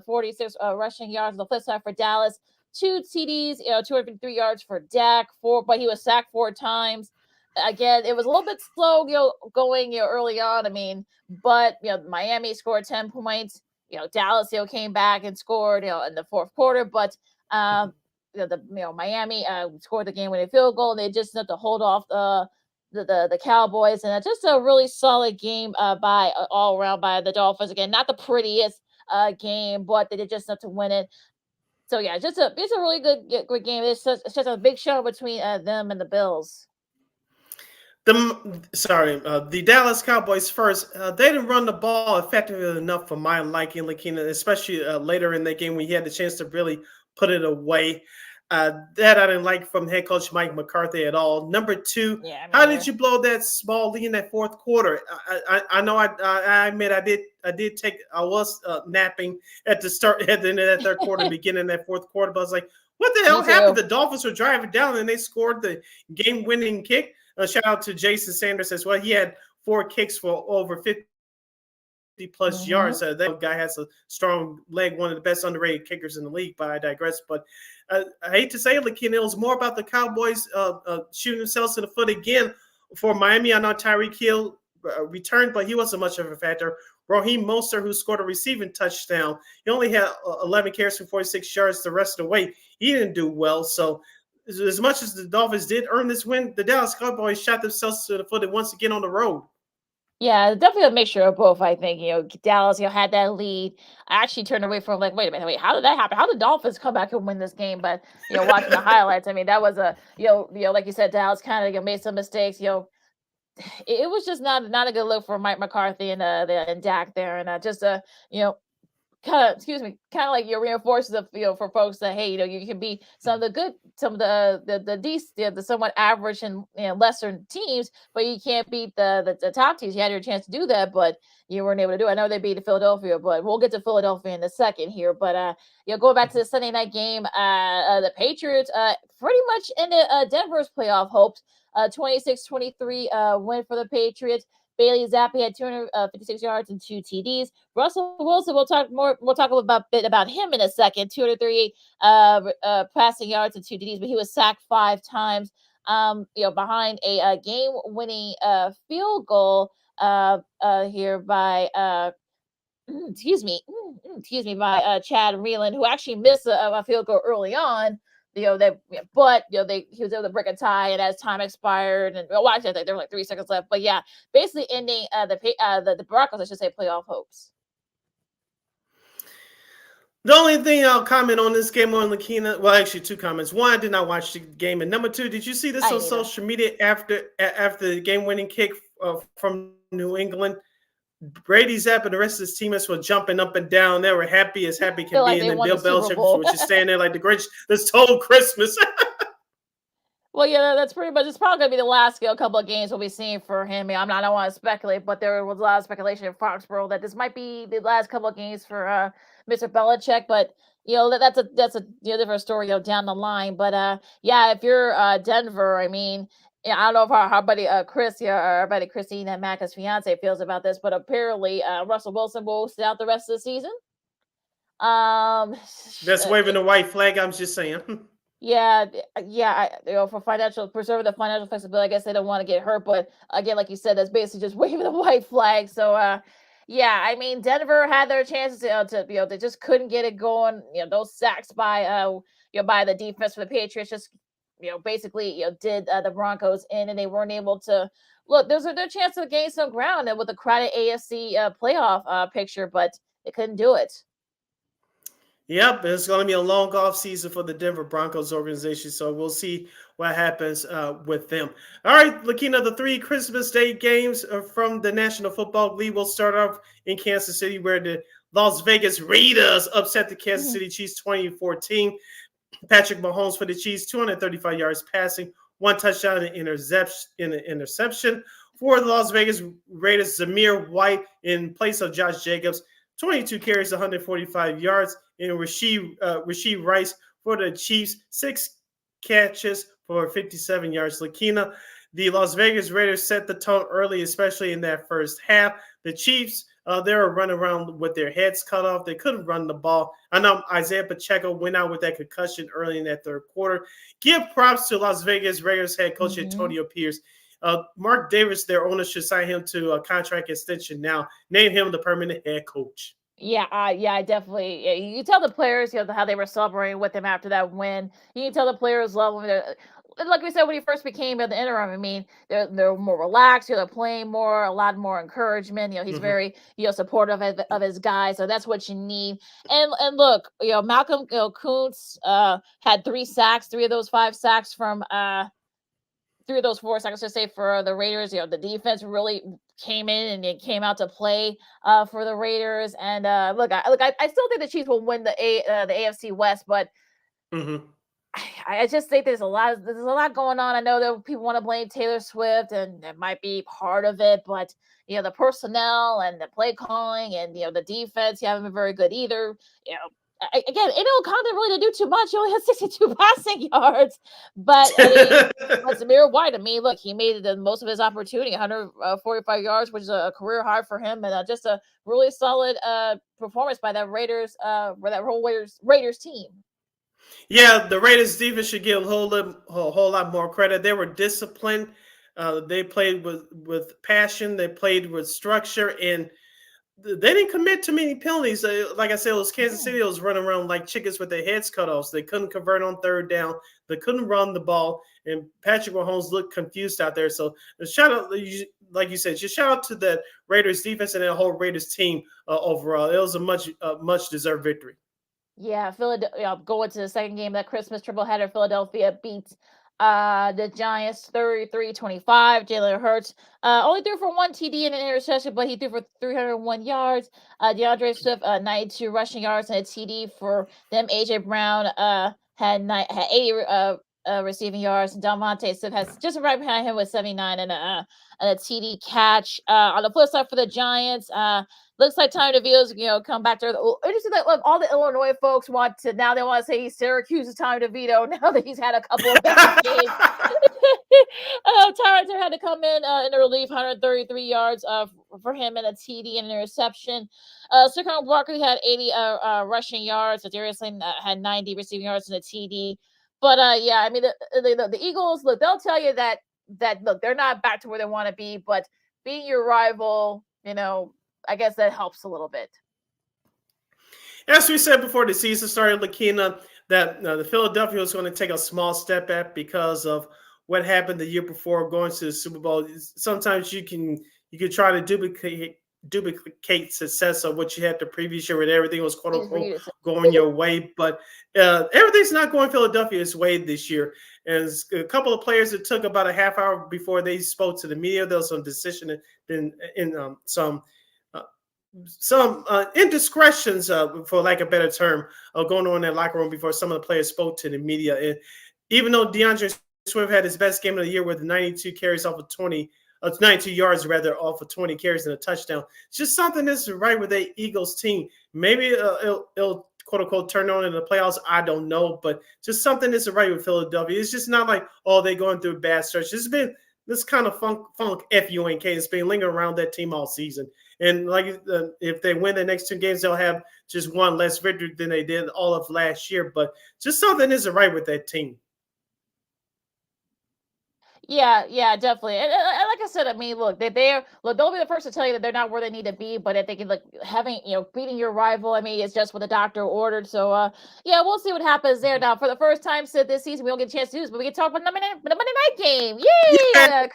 46 rushing yards on the flip side for Dallas. 2 TDs, 253 yards for Dak, but he was sacked 4 times. Again, it was a little bit slow, going, early on. I mean, but Miami scored 10 points. Dallas, came back and scored, in the fourth quarter. But Miami scored the game-winning field goal, and they just had to hold off the Cowboys, and just a really solid game by all around by the Dolphins. Again, not the prettiest game, but they did just enough to win it. So yeah, it's a really good game. It's just a big show between them and the Bills. The Dallas Cowboys first. They didn't run the ball effectively enough for my liking, Lakina, especially later in the game when he had the chance to really put it away. That I didn't like from head coach Mike McCarthy at all. Number 2, how did you blow that small lead in that fourth quarter? I know I admit I was napping at the end of that third quarter, beginning of that fourth quarter, but I was like, what the hell happened? The Dolphins were driving down and they scored the game-winning kick. Shout out to Jason Sanders as well. He had 4 kicks for over 50 plus yards. That guy has a strong leg, one of the best underrated kickers in the league, but I digress. But I hate to say it, Lakina, it was more about the Cowboys shooting themselves in the foot again. For Miami, I know Tyreek Hill returned, but he wasn't much of a factor. Raheem Mostert, who scored a receiving touchdown, he only had 11 carries for 46 yards the rest of the way. He didn't do well. So as much as the Dolphins did earn this win, the Dallas Cowboys shot themselves to the foot once again on the road. Yeah, definitely a mixture of both, I think. Dallas, had that lead. I actually turned away from wait a minute, how did that happen? How did Dolphins come back and win this game? But, watching the highlights, I mean, that was like you said, Dallas kind of made some mistakes. It was just not a good look for Mike McCarthy and Dak there. And just kind of like reinforces for folks that, hey, you can be some of the somewhat average and lesser teams, but you can't beat the top teams. You had your chance to do that, but you weren't able to do it. I know they beat Philadelphia, but we'll get to Philadelphia in a second here. But going back to the Sunday night game, the Patriots pretty much ended Denver's playoff hopes. 26-23 win for the Patriots. Bailey Zappi had 256 yards and 2 TDs. Russell Wilson, we'll talk a bit about him in a second. 238 passing yards and 2 TDs, but he was sacked 5 times. Behind a game-winning field goal here by excuse me, by Chad Reeland, who actually missed a field goal early on. But he was able to break a tie, and as time expired, and actually, I think there were like 3 seconds left. But yeah, basically ending the Broncos, I should say, playoff hopes. The only thing I'll comment on this game on Lakina, well, actually 2 comments. One, I did not watch the game, and number 2, did you see this on social media after the game-winning kick from New England? Brady Zapp and the rest of his teammates were jumping up and down. They were happy as happy can be, and then Bill Belichick was just standing there like the Grinch this whole Christmas. Well, yeah, that's pretty much. It's probably going to be the last couple of games we'll be seeing for him. I don't want to speculate, but there was a lot of speculation in Foxborough that this might be the last couple of games for Mr. Belichick. But that's a different story down the line. But yeah, if you're Denver, I mean, I don't know if our buddy Chris here, or our buddy Christine and Mac, his fiance, feels about this, but apparently Russell Wilson will sit out the rest of the season. That's waving the white flag. I'm just saying. Yeah, for preserve the financial flexibility, I guess they don't want to get hurt. But again, like you said, that's basically just waving the white flag. So, yeah, I mean, Denver had their chances they just couldn't get it going. Those sacks by by the defense for the Patriots just basically did the Broncos in, and they weren't able to look. There's their chance to gain some ground and with the crowded AFC playoff picture, but they couldn't do it. Yep, it's going to be a long off season for the Denver Broncos organization, so we'll see what happens with them. All right, Lakina, the 3 Christmas Day games from the National Football League will start off in Kansas City, where the Las Vegas Raiders upset the Kansas City Chiefs 20-14. Patrick Mahomes for the Chiefs, 235 yards passing, 1 touchdown and interception. For the Las Vegas Raiders, Zamir White in place of Josh Jacobs, 22 carries, 145 yards. And Rashee Rice for the Chiefs, 6 catches for 57 yards. Lakina, the Las Vegas Raiders set the tone early, especially in that first half. The Chiefs, they were running around with their heads cut off. They couldn't run the ball. I know Isaiah Pacheco went out with that concussion early in that third quarter. Give props to Las Vegas Raiders head coach Antonio Pierce. Mark Davis, their owner, should sign him to a contract extension now. Name him the permanent head coach. Yeah, I definitely. Yeah, you can tell the players, how they were celebrating with him after that win. You can tell the players love him. Like we said, when he first became the interim, I mean, they're more relaxed. They're playing more, a lot more encouragement. He's very supportive of his guys, so that's what you need. And look, Malcolm Kuntz had 3 sacks, 3 of those 5 sacks from 3 of those 4 sacks, to say, for the Raiders. The defense really came in and it came out to play for the Raiders. And look, I still think the Chiefs will win the AFC West, but I just think there's a lot going on. I know that people want to blame Taylor Swift, and that might be part of it, but the personnel and the play calling and the defense, you haven't been very good either. Again, O'Connor didn't really do too much. He only had 62 passing yards. But Zamir White, I mean, look, he made the most of his opportunity, 145 yards, which is a career high for him, and just a really solid performance by that Raiders, for that whole Raiders team. Yeah, the Raiders defense should get a whole lot more credit. They were disciplined. They played with passion. They played with structure, and they didn't commit too many penalties. Like I said, it was Kansas City. It was running around like chickens with their heads cut off. So they couldn't convert on third down. They couldn't run the ball. And Patrick Mahomes looked confused out there. So shout out, like you said, just shout out to the Raiders defense and the whole Raiders team overall. It was a much deserved victory. Yeah, Philadelphia going to the second game of that Christmas tripleheader. Philadelphia beats the Giants 33-25. Jalen Hurts only threw for 1 TD and an interception, but he threw for 301 yards. DeAndre Swift 92 rushing yards and a TD for them. AJ Brown had 80 receiving yards. Davante Smith has just right behind him with 79 and a TD catch. On the flip side for the Giants, looks like Tommy DeVito's come back to interesting that all the Illinois folks want to say he's Syracuse's Tommy DeVito now that he's had a couple of bad games. Tyler had to come in the relief, 133 yards for him and a TD and an interception. Saquon Barkley had 80 rushing yards. Darius Slayton had 90 receiving yards and a TD. But yeah, I mean the Eagles, look, they'll tell you that look, they're not back to where they want to be, but being your rival, I guess that helps a little bit. As we said before the season started, Lakina, that the Philadelphia was going to take a small step back because of what happened the year before going to the Super Bowl. Sometimes you can try to duplicate success of what you had the previous year when everything was quote unquote going your way, but everything's not going Philadelphia's way this year. And a couple of players that took about a half hour before they spoke to the media. There was some decision in some indiscretions, for lack of a better term, going on in that locker room before some of the players spoke to the media. And even though DeAndre Swift had his best game of the year with 92 carries off of 92 yards rather off of 20 carries and a touchdown, it's just something that's right with the Eagles team. Maybe it'll quote unquote turn on in the playoffs. I don't know, but just something that's right with Philadelphia. It's just not like, oh, they're going through a bad stretch. It's been this kind of funk F-U-N-K. It's been lingering around that team all season. And like if they win the next 2 games, they'll have just one less victory than they did all of last year. But just something isn't right with that team. Yeah, definitely. And like I said, I mean, look, they'll be the first to tell you that they're not where they need to be, but I think like having, beating your rival, I mean, it's just what the doctor ordered. So, yeah, we'll see what happens there. Now, for the first time since this season, we don't get a chance to do this, but we can talk about the Monday night game. Yay! Yeah.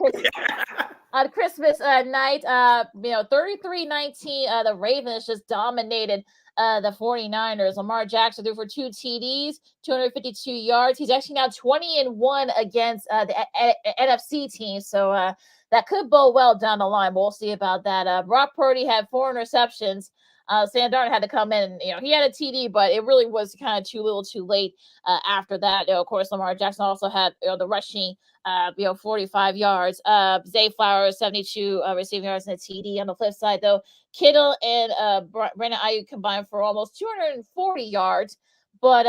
On Christmas night, 33-19, the Ravens just dominated the 49ers. Lamar Jackson threw for 2 TDs, 252 yards. He's actually now 20-1 against the NFC team. So that could bode well down the line. We'll see about that. Brock Purdy had 4 interceptions. Sam Darnold had to come in and, he had a TD, but it really was kind of too little too late after that. Of course, Lamar Jackson also had the rushing 45 yards. Zay Flowers, 72 receiving yards and a TD. On the flip side, though, Kittle and Brandon Ayuk combined for almost 240 yards. But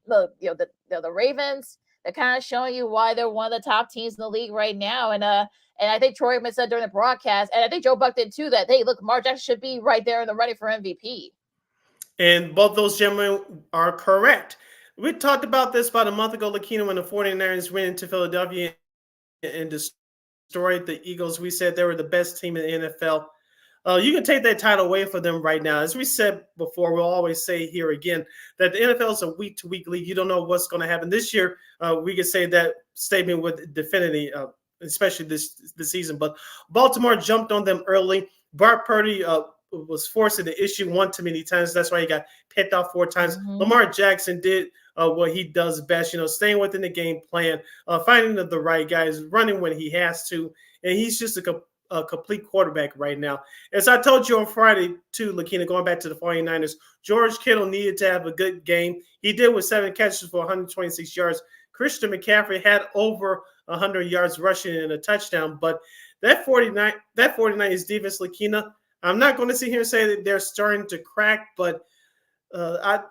look, the Ravens, they're kind of showing you why they're one of the top teams in the league right now. And I think Troy Aikman said during the broadcast, and I think Joe Buck did too, that hey, look, Lamar Jackson should be right there in the running for MVP. And both those gentlemen are correct. We talked about this about a month ago, Lakina, when the 49ers went into Philadelphia and destroyed the Eagles. We said they were the best team in the NFL. You can take that title away from them right now. As we said before, we'll always say here again that the NFL is a week-to-week league. You don't know what's going to happen. This year, we can say that statement with definity, especially this season. But Baltimore jumped on them early. Brock Purdy was forcing the issue one too many times. That's why he got picked off 4 times. Mm-hmm. Lamar Jackson did what he does best, staying within the game plan, finding the right guys, running when he has to. And he's just a complete quarterback right now. As I told you on Friday, too, Lakina, going back to the 49ers, George Kittle needed to have a good game. He did with 7 catches for 126 yards. Christian McCaffrey had over 100 yards rushing and a touchdown. But that 49ers defense, Lakina, I'm not going to sit here and say that they're starting to crack, but I'll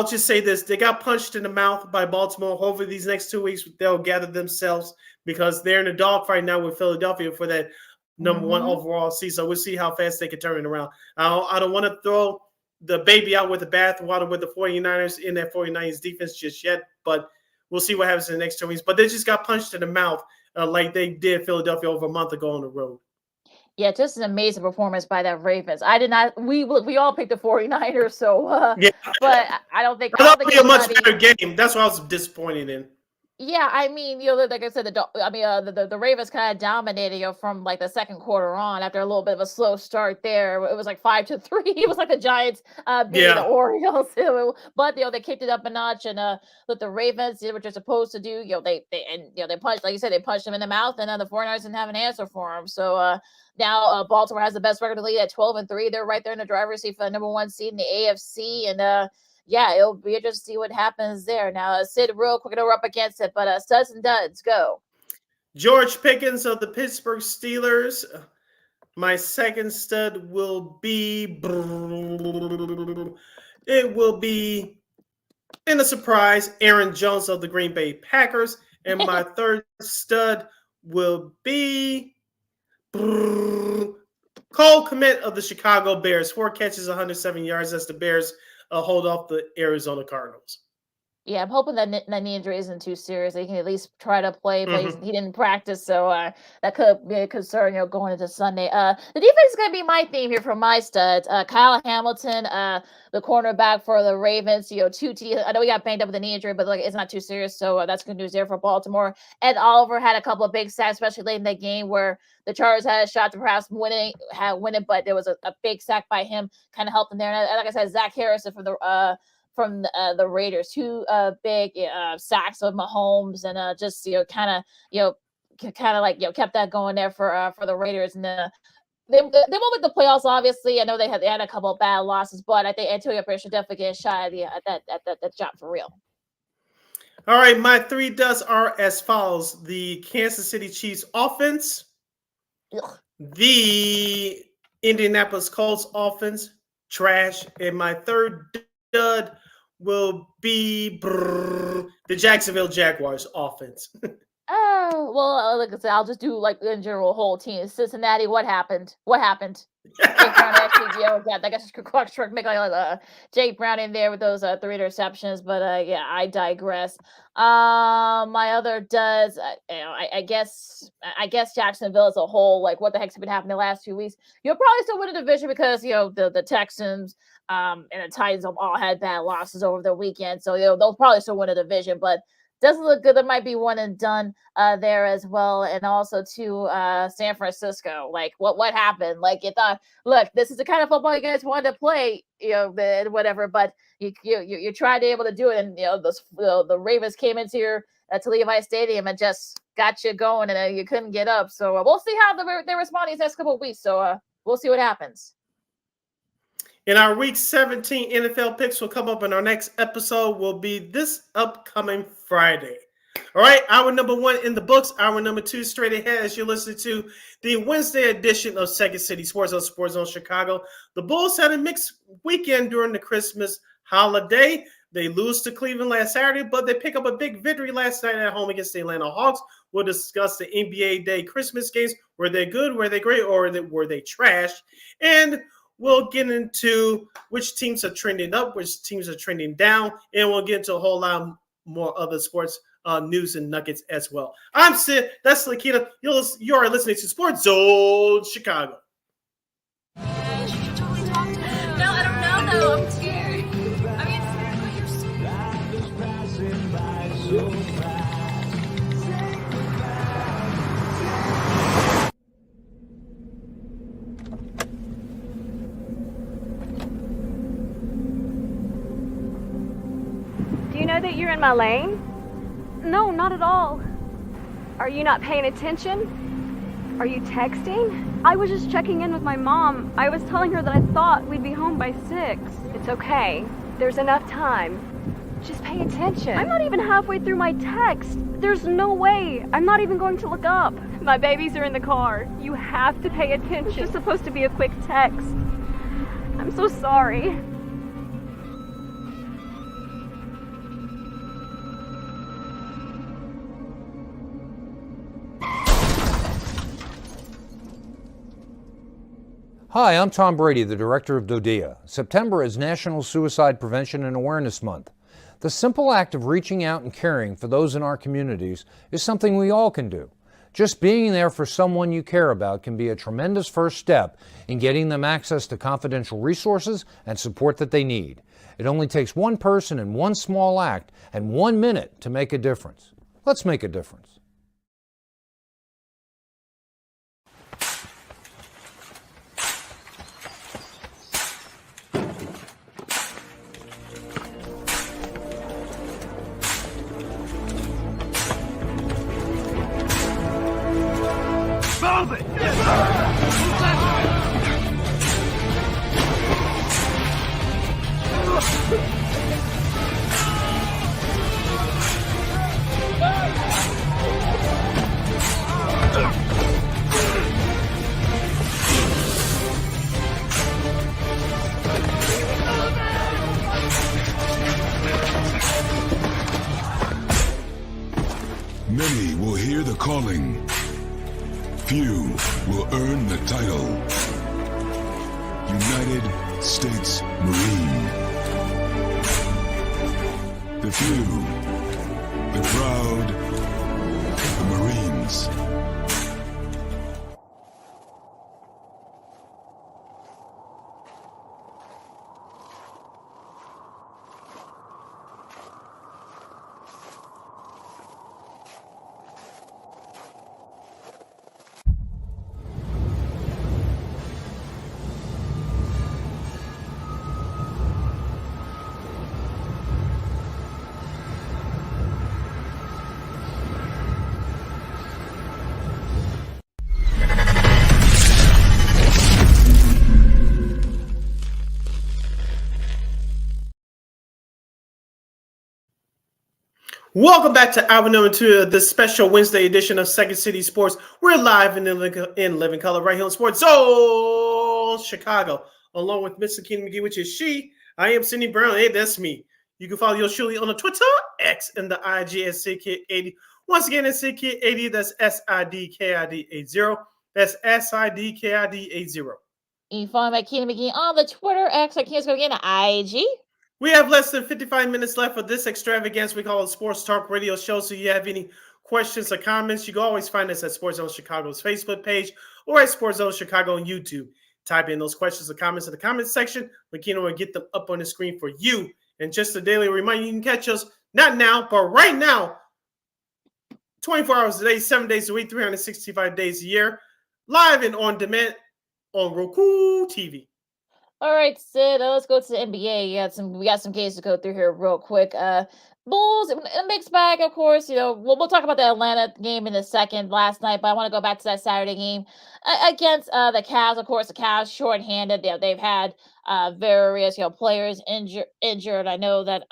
just say this. They got punched in the mouth by Baltimore. Hopefully these next 2 weeks they'll gather themselves because they're in a dogfight now with Philadelphia for that number 1 overall seed. So we'll see how fast they can turn it around. I don't want to throw the baby out with the bathwater with the 49ers in that 49ers defense just yet, but we'll see what happens in the next 2 weeks. But they just got punched in the mouth like they did Philadelphia over a month ago on the road. Yeah, just an amazing performance by that Ravens. I did not. We all picked the 49ers, so yeah. But I don't think it'll be a much better game. That's what I was disappointed in. Yeah, I mean, like I said, the Ravens kind of dominated, from like the second quarter on after a little bit of a slow start there. It was like 5-3. It was like the Giants beating the Orioles. But they kicked it up a notch, and the Ravens did what they're supposed to do. They punched, like you said, they punched them in the mouth, and the 49ers didn't have an answer for them. So now Baltimore has the best record in the league at 12-3. They're right there in the driver's seat for the number 1 seed in the AFC, and yeah, it'll be interesting to see what happens there. Now, Sid, real quick, we're up against it, but studs and duds, go. George Pickens of the Pittsburgh Steelers. My second stud will be, in a surprise, Aaron Jones of the Green Bay Packers. And my third stud will be Cole Kmet of the Chicago Bears. 4 catches, 107 yards as the Bears hold off the Arizona Cardinals. Yeah, I'm hoping that that knee injury isn't too serious. They can at least try to play, but he didn't practice, so that could be a concern, going into Sunday. The defense is going to be my theme here for my studs. Kyle Hamilton, the cornerback for the Ravens, I know he got banged up with a knee injury, but it's not too serious, so that's good news there for Baltimore. Ed Oliver had a couple of big sacks, especially late in that game where the Chargers had a shot to perhaps win it, but there was a big sack by him, kind of helping there. And like I said, Zach Harrison from the Raiders, 2 big sacks of Mahomes, and just kind of kept that going there for the Raiders. And they won't make the playoffs. Obviously, I know they had a couple of bad losses, but I think Antonio Pierce should definitely get a shot at that job for real. All right, my 3 duds are as follows: the Kansas City Chiefs offense, the Indianapolis Colts offense, trash, and my 3rd dud will be the Jacksonville Jaguars offense. Oh, well, like I said, I'll just do in general whole team. Cincinnati, what happened? What happened? Jake Brown actually, I guess make Jake Brown in there with those 3 interceptions, but I digress. My other duds, I guess Jacksonville as a whole, what the heck's been happening the last 2 weeks? You'll probably still win a division because the Texans and the Titans all had bad losses over the weekend, so they'll probably still win a division, but doesn't look good. There might be one and done there as well, and also to San Francisco. What happened? You thought, look, this is the kind of football you guys wanted to play, whatever. But you tried to able to do it, and the Ravens came into your to Levi Stadium and just got you going, and you couldn't get up. So we'll see how they respond these next couple of weeks. So we'll see what happens. And our Week 17 NFL picks will come up in our next episode. Will be this upcoming Friday. All right, hour number 1 in the books. Hour number 2 straight ahead as you listen to the Wednesday edition of Second City Sports on Sports Zone Chicago. The Bulls had a mixed weekend during the Christmas holiday. They lose to Cleveland last Saturday, but they pick up a big victory last night at home against the Atlanta Hawks. We'll discuss the NBA Day Christmas games. Were they good? Were they great? Or were they trash? And we'll get into which teams are trending up, which teams are trending down, and we'll get into a whole lot more other sports news and nuggets as well. I'm Sid. That's Lakita. You are listening to Sports Zone Chicago. No, I don't know, though. I'm scared. I mean, you're so Do you know that you're in my lane? No, not at all. Are you not paying attention? Are you texting? I was just checking in with my mom. I was telling her that I thought we'd be home by 6. It's okay. There's enough time. Just pay attention. I'm not even halfway through my text. There's no way. I'm not even going to look up. My babies are in the car. You have to pay attention. It's just supposed to be a quick text. I'm so sorry. Hi, I'm Tom Brady, the director of DODEA. September is National Suicide Prevention and Awareness Month. The simple act of reaching out and caring for those in our communities is something we all can do. Just being there for someone you care about can be a tremendous first step in getting them access to confidential resources and support that they need. It only takes one person and one small act and 1 minute to make a difference. Let's make a difference. Move it! Many will hear the calling. Few will earn the title. United States Marine. the few, the proud, the Marines. Welcome back to hour number 2 of this special Wednesday edition of Second City Sports. We're live in living color right here on Sports Zone Chicago, along with Mr. Keaton McGee, which is she. I am Cindy Brown. Hey, that's me. You can follow yours truly on the Twitter, X, and the IG at SidKid80. Once again, it's SidKid80. That's SIDKID80. That's SIDKID80. You can follow my Keaton McGee on the Twitter, X. I can't go again, IG. We have less than 55 minutes left for this extravaganza we call a Sports Talk Radio Show. So you have any questions or comments, you can always find us at Sports Zone Chicago's Facebook page or at Sports Zone Chicago on YouTube. Type in those questions or comments in the comments section. McKenna will get them up on the screen for you. And just a daily reminder, you can catch us not now, but right now, 24 hours a day, 7 days a week, 365 days a year, live and on demand on Roku TV. All right, Sid, let's go to the NBA. We got some games to go through here real quick. Bulls, a mixed bag, of course. We'll talk about the Atlanta game in a second last night, but I want to go back to that Saturday game against the Cavs. Of course, the Cavs shorthanded. They've had various players injured. I know that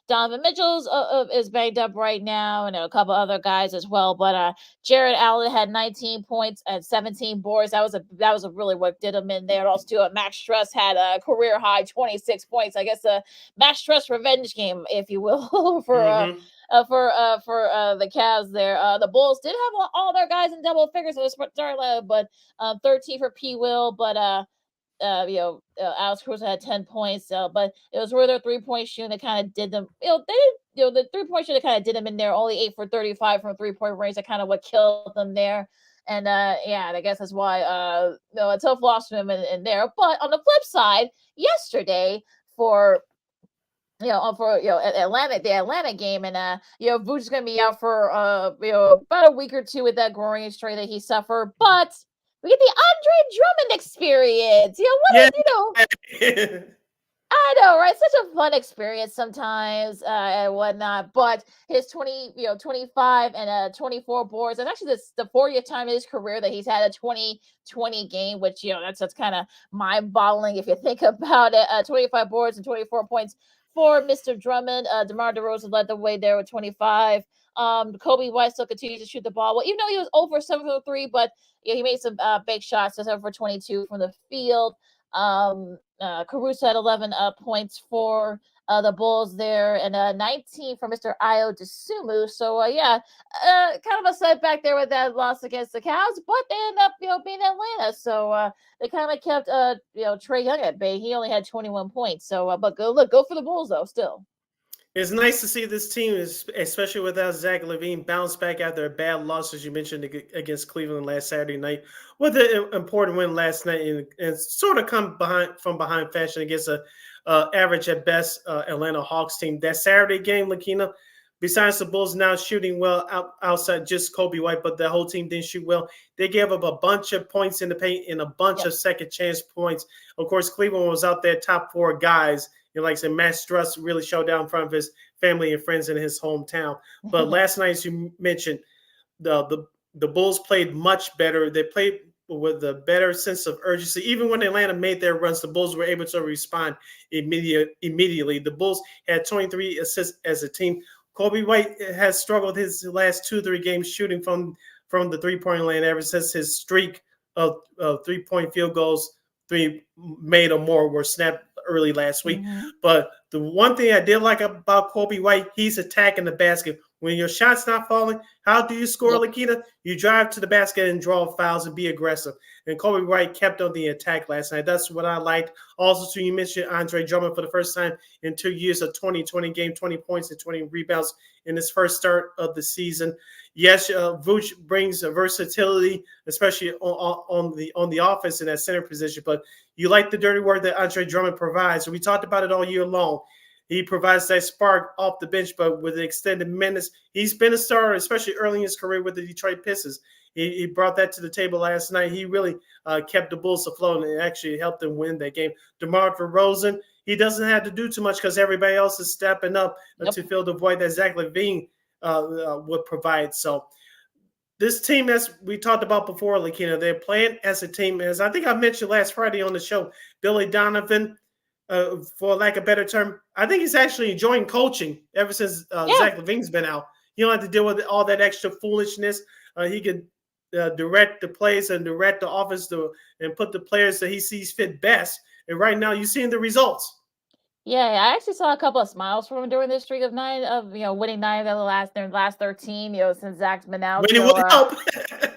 Donovan Mitchell's is banged up right now, and a couple other guys as well. But Jared Allen had 19 points and 17 boards. That was a really what did him in there. Also, Max Strus had a career high 26 points. I guess a Max Strus revenge game, if you will, for the Cavs there. The Bulls did have all their guys in double figures at the start, but 13 for P. Will, but Alex Cruz had 10 points, but it was where their 3-point shooting that kind of did them. The 3-point shooting kind of did them in there. Only 8 for 35 from 3-point range. That kind of what killed them there. And I guess that's why a tough loss for them in there. But on the flip side, yesterday for Atlanta, the Atlanta game, and Vooch is going to be out for about a week or two with that groin injury that he suffered, but we get the Andre Drummond experience. I know, right? Such a fun experience sometimes and whatnot. But his 25 and 24 boards, and actually this the 40th time in his career that he's had a 20-20 game, which that's kind of mind-boggling if you think about it. 25 boards and 24 points for Mr. Drummond. DeMar DeRozan led the way there with 25. Kobe White still continues to shoot the ball. Well, even though he was over 7 for 3, but he made some big shots, just over 22 from the field. Caruso had 11 points for the Bulls there, and 19 for Mr. Ayo Dosunmu. So kind of a setback there with that loss against the Cavs, but they ended up being Atlanta. So they kind of kept Trae Young at bay. He only had 21 points. So but go for the Bulls though. Still. It's nice to see this team, especially without Zach LaVine, bounce back after a bad loss, as you mentioned, against Cleveland last Saturday night, with an important win last night, and sort of come from behind fashion against a average at best Atlanta Hawks team. That Saturday game, Lakina, besides the Bulls now shooting well outside just Kobe White, but the whole team didn't shoot well. They gave up a bunch of points in the paint and a bunch of second chance points. Of course, Cleveland was out there top 4 guys. Like I said, Matt Strus really showed down in front of his family and friends in his hometown. But last night, as you mentioned, the Bulls played much better. They played with a better sense of urgency. Even when Atlanta made their runs, the Bulls were able to respond immediately. The Bulls had 23 assists as a team. Kobe White has struggled his last 2-3 games shooting from the three-point line ever since his streak of 3-point field goals, 3 made or more, were snapped early last week. But the one thing I did like about Kobe White, he's attacking the basket When your shot's not falling, how do you score, Lakina? You drive to the basket and draw fouls and be aggressive. And Kobe White kept on the attack last night. That's what I liked. Also, too, you mentioned Andre Drummond for the first time in 2 years, a 20-20 game, 20 points and 20 rebounds in his first start of the season. Yes, Vooch brings a versatility, especially on the offense in that center position. But you like the dirty work that Andre Drummond provides. We talked about it all year long. He provides that spark off the bench, but with the extended minutes, he's been a star, especially early in his career with the Detroit Pistons. He brought that to the table last night. He really kept the Bulls afloat and actually helped them win that game. DeMar DeRozan, he doesn't have to do too much because everybody else is stepping up to fill the void that Zach LaVine would provide. So this team, as we talked about before, Lakina, they're playing as a team. As I think I mentioned last Friday on the show, Billy Donovan, for lack of a better term, I think he's actually enjoying coaching ever since Zach LaVine's been out. You don't have to deal with all that extra foolishness. He could direct the plays and direct the offense and put the players that he sees fit best. And right now, you're seeing the results. Yeah, I actually saw a couple of smiles from him during this streak of winning 9 of their last 13, since Zach's been out. Winning would help.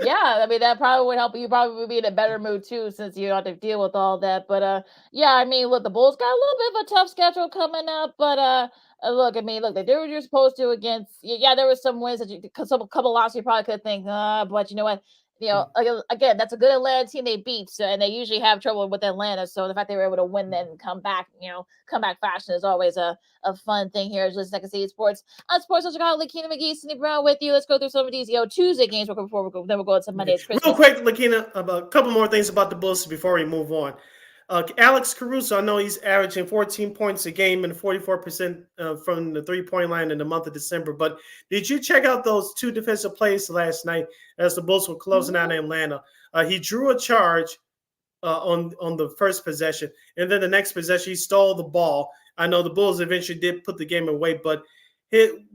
Yeah, I mean, that probably would help. You probably would be in a better mood too, since you don't have to deal with all that. But yeah, I mean, look, the Bulls got a little bit of a tough schedule coming up. But look, they did what you're supposed to against. Yeah, there was some wins that a couple losses you probably could think, but you know what? Again, that's a good Atlanta team they beat, and they usually have trouble with Atlanta. So the fact they were able to win then and come back fashion is always a fun thing here. Just like I see sports on Sports on Chicago. Lakina McGee, Cindy Brown with you. Let's go through some of these Tuesday games before then we'll go into Monday's Christmas. Real quick, Lakina, a couple more things about the Bulls before we move on. Alex Caruso, I know he's averaging 14 points a game and 44% from the three-point line in the month of December. But did you check out those 2 defensive plays last night as the Bulls were closing out Atlanta? He drew a charge on the first possession, and then the next possession he stole the ball. I know the Bulls eventually did put the game away, but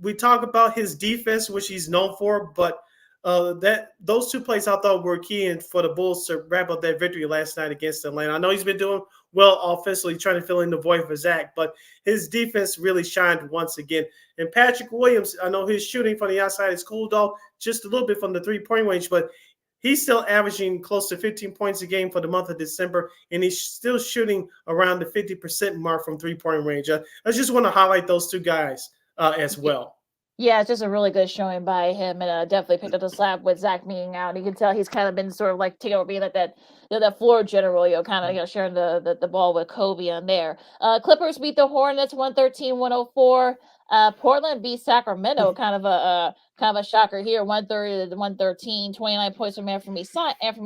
we talk about his defense, which he's known for, but those 2 plays I thought were key for the Bulls to wrap up that victory last night against Atlanta. I know he's been doing well offensively, trying to fill in the void for Zach, but his defense really shined once again. And Patrick Williams, I know his shooting from the outside is cooled off just a little bit from the three-point range, but he's still averaging close to 15 points a game for the month of December, and he's still shooting around the 50% mark from three-point range. I just want to highlight those 2 guys as well. Yeah, it's just a really good showing by him, and definitely picked up the slack with Zach being out. You can tell he's kind of been sort of like taking over being like that floor general, sharing the ball with Kobe on there. Clippers beat the Hornets 113-104. Portland beat Sacramento, kind of a shocker here, 130-113, 29 points from Anthony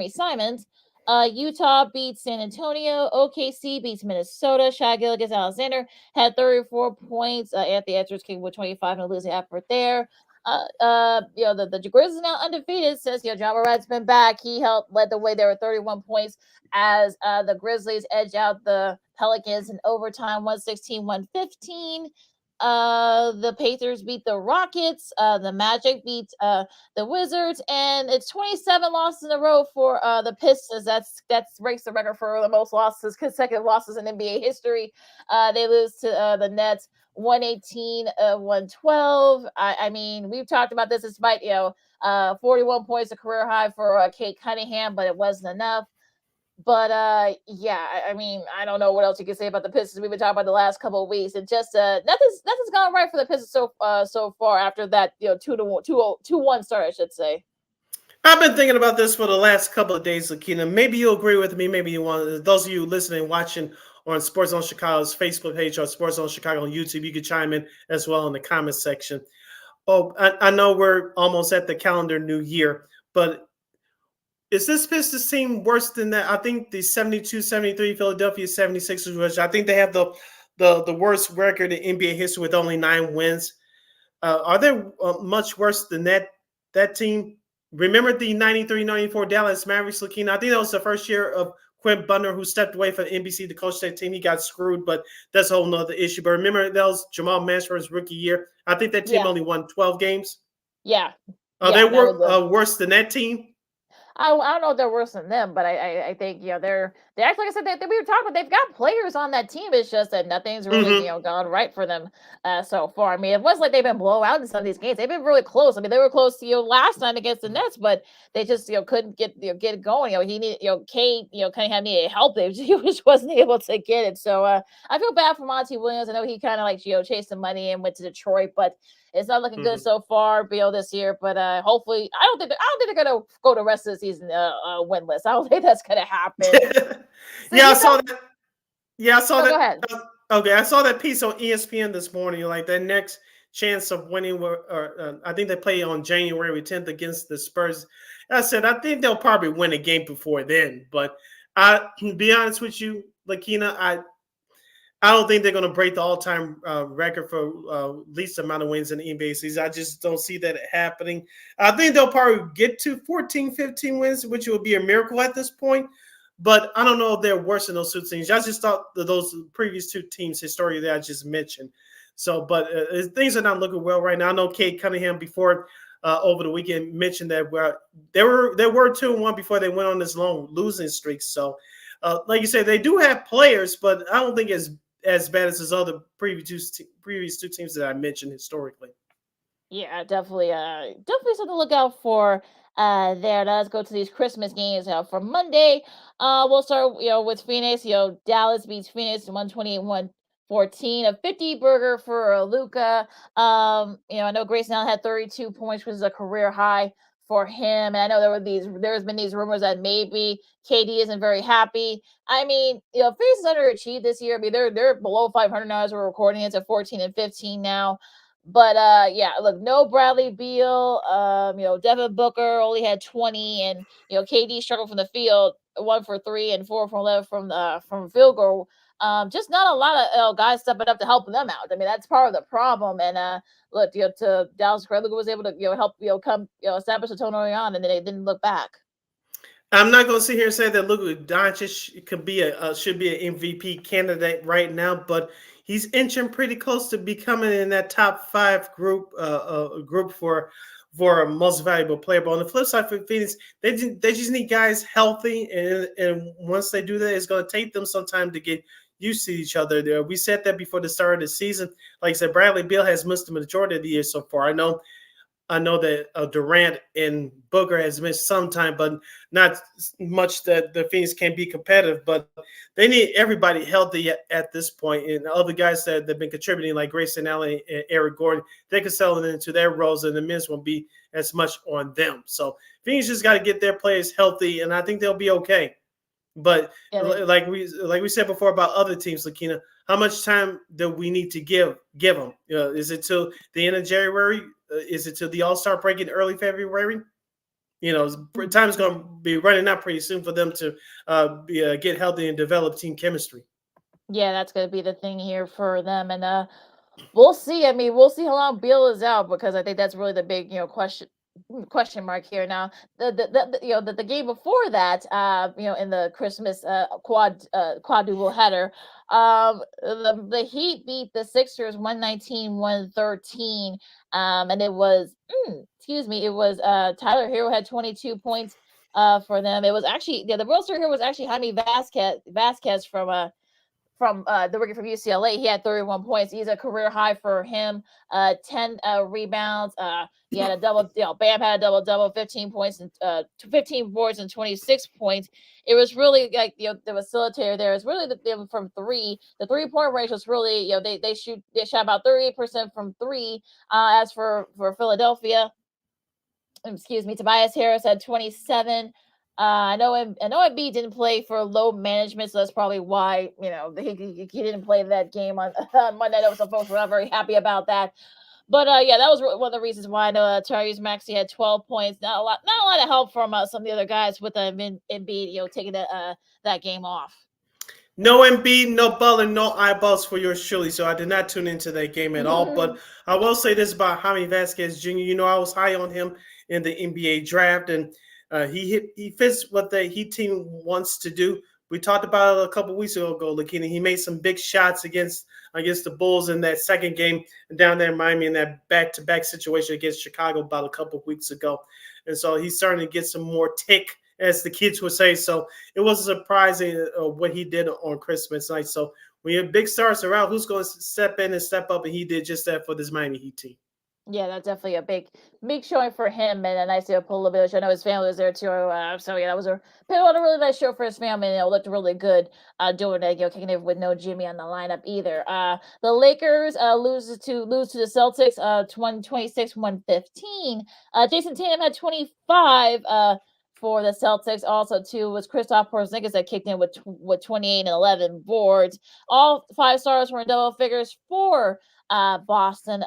Simons. Utah beats San Antonio. OKC beats Minnesota. Shai Gilgeous-Alexander had 34 points. Anthony Edwards came with 25 and a losing effort there. The Grizzlies now undefeated since Ja Morant's been back. He led the way there with 31 points as the Grizzlies edge out the Pelicans in overtime, 116-115. The Pacers beat the Rockets. The Magic beat the Wizards, and it's 27 losses in a row for the Pistons. That breaks the record for the most consecutive losses in NBA history. They lose to the Nets 118-112. I mean, we've talked about this despite 41 points, a career high for Kate Cunningham, but it wasn't enough. But yeah, I mean, I don't know what else you can say about the Pistons. We've been talking about the last couple of weeks, and just nothing's gone right for the Pistons so far after that 2-1 start, I should say. I've been thinking about this for the last couple of days, Lakina. Maybe you'll agree with me. Maybe you want. Those of you listening, watching on Sports Zone Chicago's Facebook page or Sports Zone Chicago on YouTube, you can chime in as well in the comments section. Oh, I know we're almost at the calendar new year, but is this Pistons team worse than that? I think the 72-73 Philadelphia 76ers, which I think they have the worst record in NBA history with only 9 wins. Are they much worse than that team? Remember the 93-94 Dallas Mavericks, Lakina? I think that was the first year of Quinn Butler, who stepped away from NBC to coach that team. He got screwed, but that's a whole nother issue. But remember, that was Jamal Mashburn's rookie year. I think that team only won 12 games. Yeah. Are they worse than that team? I don't know if they're worse than them, but I think they're act like I said we were talking about. They've got players on that team. It's just that nothing's really gone right for them so far. I mean, it was like they've been blown out in some of these games. They've been really close. I mean, they were close last time against the Nets, but they just couldn't get get it going. He needed Kate kind of had needed help. He just wasn't able to get it. So I feel bad for Monty Williams. I know he kind of like chased some money and went to Detroit, but it's not looking good so far, this year. But hopefully, I don't think they're gonna go the rest of the season winless. I don't think that's gonna happen. Yeah, I saw that. Yeah, I saw that. Go ahead. Okay, I saw that piece on ESPN this morning. Like their next chance of winning, I think they play on January 10th against the Spurs. I said I think they'll probably win a game before then. But to be honest with you, Lakina, I don't think they're going to break the all-time record for least amount of wins in the NBA season. I just don't see that happening. I think they'll probably get to 14, 15 wins, which would be a miracle at this point. But I don't know if they're worse than those two teams. I just thought that those previous two teams historically that I just mentioned. So, but things are not looking well right now. I know Kate Cunningham before over the weekend mentioned that they were 2-1 before they went on this long losing streak. So, like you said, they do have players, but I don't think it's as bad as those other previous two teams that I mentioned historically. Yeah, definitely something to look out for there. Let's go to these Christmas games for Monday. We'll start with Phoenix. Dallas beats Phoenix 128-114. A 50 burger for Luka. I know Grayson Allen had 32 points, which is a career high for him. And I know there's been these rumors that maybe KD isn't very happy. I mean, Phoenix is underachieved this year. I mean, they're below 500 now as we're recording. It's at 14-15 now. But look, no Bradley Beal. Devin Booker only had 20, and KD struggled from the field, 1 for 3 and 4 for 11 from field goal. Just not a lot of guys stepping up to help them out. I mean, that's part of the problem. And look, to Dallas credit, Luka was able to help come establish a tone early on, and then they didn't look back. I'm not going to sit here and say that Luka Doncic should be an MVP candidate right now, but he's inching pretty close to becoming in that top 5 group for a most valuable player. But on the flip side for Phoenix, they just need guys healthy, and once they do that, it's going to take them some time to get used to each other. We said that before the start of the season. Like I said, Bradley Beal has missed the majority of the year so far. I know that Durant and Booker has missed some time, but not much that the Phoenix can be competitive. But they need everybody healthy at this point. And other guys that have been contributing, like Grayson Allen and Eric Gordon, they can settle into their roles, and the minutes won't be as much on them. So Phoenix just got to get their players healthy, and I think they'll be okay. But like we said before about other teams, Lakina, how much time do we need to give them? Is it till the end of January? Is it till the All-Star break in early February? Time's going to be running out pretty soon for them to get healthy and develop team chemistry. Yeah, that's going to be the thing here for them. And we'll see. I mean, we'll see how long Beal is out, because I think that's really the big, question mark here. Now, the game before that, in the Christmas quadruple header, the Heat beat the Sixers 119-113, and it was Tyler Hero had 22 points for them. It was actually the real star here was actually Jaime Vasquez from the rookie from UCLA. He had 31 points. He's a career high for him. 10 rebounds. He had a double. Bam had a double, 15 points and 15 boards and 26 points. It was really like the facilitator there. It's really from 3. The 3-point range was really they shot about 38% from 3. As for Philadelphia, Tobias Harris had 27. I know Embiid didn't play for load management, so that's probably why he didn't play that game on Monday. I know some folks were not very happy about that, but that was one of the reasons why I know Tyrese Maxey had 12 points. Not a lot of help from some of the other guys with Embiid taking that game off. No Embiid, no Butler, no eyeballs for yours truly. So I did not tune into that game at all. But I will say this about Jaime Vasquez Jr. I was high on him in the NBA draft, and he fits what the Heat team wants to do. We talked about it a couple weeks ago, Lakina. He made some big shots against the Bulls in that second game down there in Miami in that back-to-back situation against Chicago about a couple of weeks ago. And so he's starting to get some more tick as the kids would say. So it was surprising what he did on Christmas night. So when your big stars are out, who's going to step in and step up? And he did just that for this Miami Heat team. Yeah, that's definitely a big showing for him, and a nice to pull a little bit of show. I know his family was there too, so yeah, that was a really nice show for his family. And it looked really good doing that, kicking it with no Jimmy on the lineup either. The Lakers lose to the Celtics 126-115. Jason Tatum had 25 for the Celtics. Also too was Kristaps Porzingis that kicked in with 28 and 11 boards. All 5 stars were in double figures for Boston.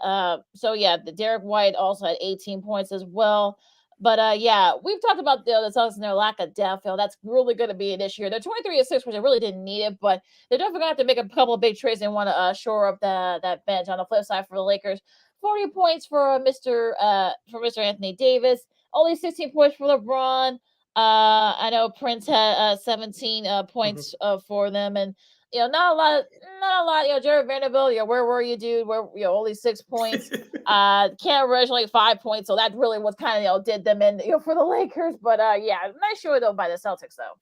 So yeah, the Derek White also had 18 points as well. But yeah, we've talked about the Celtics and their lack of depth. That's really going to be an issue. They're 23-6, which they really didn't need it, but they're definitely going to have to make a couple of big trades and want to shore up that bench. On the flip side for the Lakers, 40 points for Mr. Anthony Davis, only 16 points for LeBron. I know Prince had 17 points for them, and not a lot. Jared Vanderbilt, where were you, dude? Where only 6 points. Cam Reddish only 5 points, so that really was kind of did them in for the Lakers. But yeah, nice show though by the Celtics though.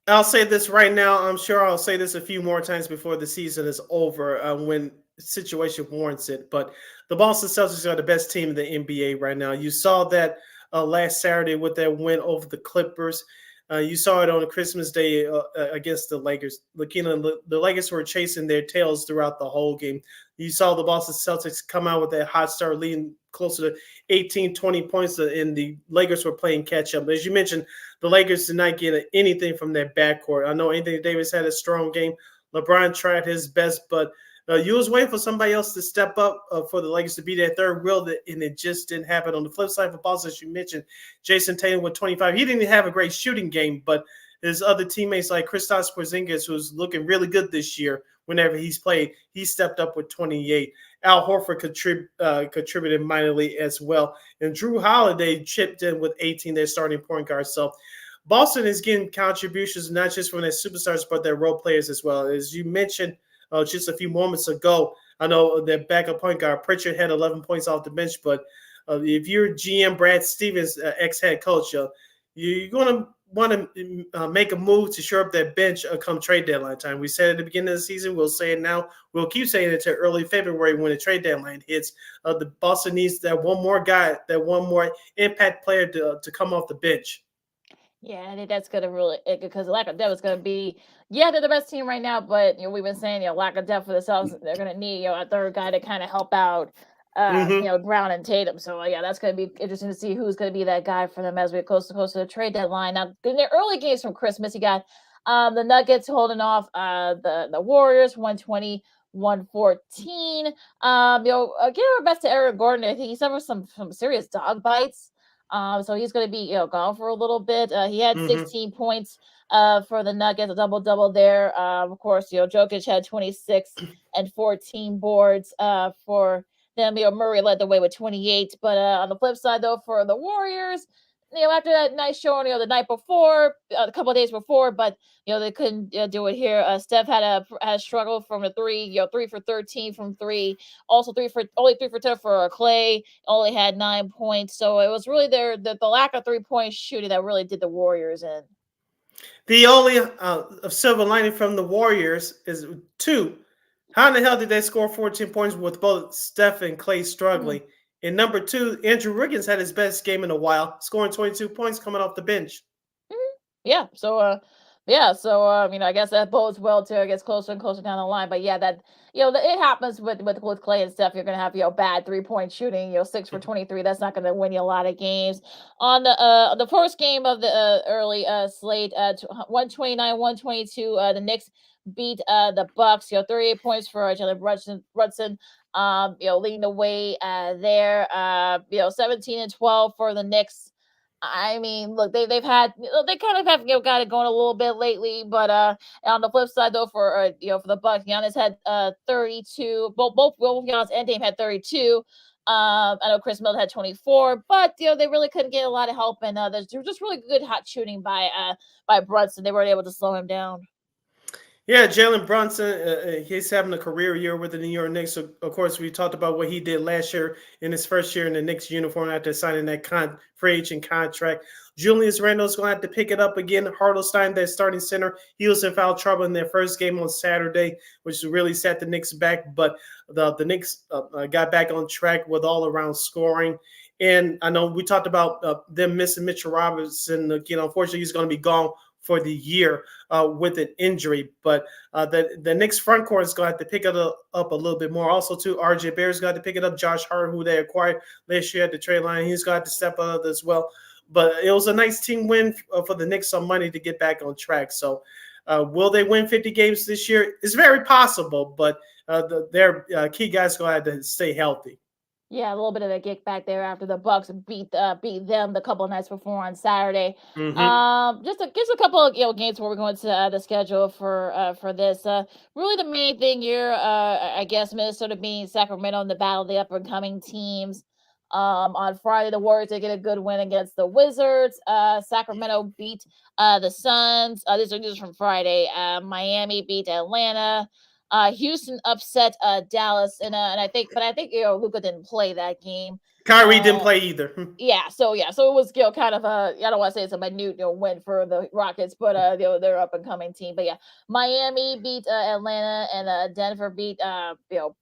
I'll say this right now. I'm sure I'll say this a few more times before the season is over when the situation warrants it. But the Boston Celtics are the best team in the NBA right now. You saw that last Saturday with their win over the Clippers. You saw it on Christmas Day against the Lakers. The Lakers were chasing their tails throughout the whole game. You saw the Boston Celtics come out with that hot start, leading closer to 18, 20 points, and the Lakers were playing catch-up. As you mentioned, the Lakers did not get anything from their backcourt. I know Anthony Davis had a strong game. LeBron tried his best, but you was waiting for somebody else to step up for the Lakers to be their third wheel, and it just didn't happen. On the flip side for Boston, as you mentioned, Jason Tatum with 25. He didn't have a great shooting game, but his other teammates like Kristaps Porzingis, who's looking really good this year whenever he's played, he stepped up with 28. Al Horford contributed minorly as well. And Drew Holiday chipped in with 18, their starting point guard. So Boston is getting contributions not just from their superstars, but their role players as well. As you mentioned, just a few moments ago, I know their backup point guard Pritchard had 11 points off the bench, but if you're GM Brad Stevens, ex-head coach, you're going to want to make a move to shore up that bench come trade deadline time. We said at the beginning of the season, we'll say it now, we'll keep saying it until early February when the trade deadline hits. The Boston needs that one more guy, that one more impact player to come off the bench. Yeah, I think that's gonna really because lack of depth is gonna be. Yeah, they're the best team right now, but we've been saying lack of depth for themselves. They're gonna need a third guy to kind of help out. Brown and Tatum. So yeah, that's gonna be interesting to see who's gonna be that guy for them as we get close to the trade deadline. Now in the early games from Christmas, you got the Nuggets holding off the Warriors 120-114. Give our best to Eric Gordon. I think he suffered some serious dog bites. So he's going to be gone for a little bit. He had 16 points for the Nuggets, a double there. Of course, Jokic had 26 and 14 boards for them. Murray led the way with 28. But on the flip side, though, for the Warriors, after that nice showing, the night before, a couple of days before, but they couldn't do it here. Steph had struggled from the 3, 3 for 13 from 3, also 3 for 10 for Clay, only had 9 points. So it was really the lack of 3-point shooting that really did the Warriors in. The only silver lining from the Warriors is 2. How in the hell did they score 14 points with both Steph and Clay struggling? And number 2, Andrew Wiggins had his best game in a while, scoring 22 points coming off the bench. Yeah. So, I guess that bodes well too. It gets closer and closer down the line. But yeah, that it happens with Clay and stuff. You're gonna have bad 3-point shooting. 6 for 23. That's not gonna win you a lot of games. On the first game of the early slate, 129-122. The Knicks beat the Bucks. 38 points for Jalen Brunson. Leading the way there. 17 and 12 for the Knicks. I mean, look, they kind of have got it going a little bit lately, but on the flip side though, for the Bucks, Giannis had 32. Both Giannis and Dame had 32. I know Chris Middleton had 24, but they really couldn't get a lot of help, and there's just really good hot shooting by Brunson. They weren't able to slow him down. Yeah, Jalen Brunson, he's having a career year with the New York Knicks. So, of course, we talked about what he did last year in his first year in the Knicks uniform after signing that free agent contract. Julius Randle's going to have to pick it up again. Hartenstein, their starting center, he was in foul trouble in their first game on Saturday, which really set the Knicks back. But the Knicks got back on track with all-around scoring. And I know we talked about them missing Mitchell Robinson. Unfortunately, he's going to be gone for the year with an injury. But the Knicks front court is going to have to pick it up a little bit more. Also, too, R.J. Barrett's got to pick it up. Josh Hart, who they acquired last year at the trade line, he's got to step up as well. But it was a nice team win for the Knicks on Monday to get back on track. So will they win 50 games this year? It's very possible, but their key guys going to have to stay healthy. Yeah, a little bit of a kick back there after the Bucks beat them the couple of nights before on Saturday. Just a couple of games before we're going to the schedule for this. Really, the main thing here, I guess, Minnesota beating Sacramento in the battle of the up and coming teams. On Friday, the Warriors did get a good win against the Wizards. Sacramento beat the Suns. These are from Friday. Miami beat Atlanta. Houston upset Dallas, and I think Luka didn't play that game. Kyrie didn't play either. So it was kind of I don't want to say it's a minute win for the Rockets, but they're up and coming team. But yeah, Miami beat Atlanta, and Denver beat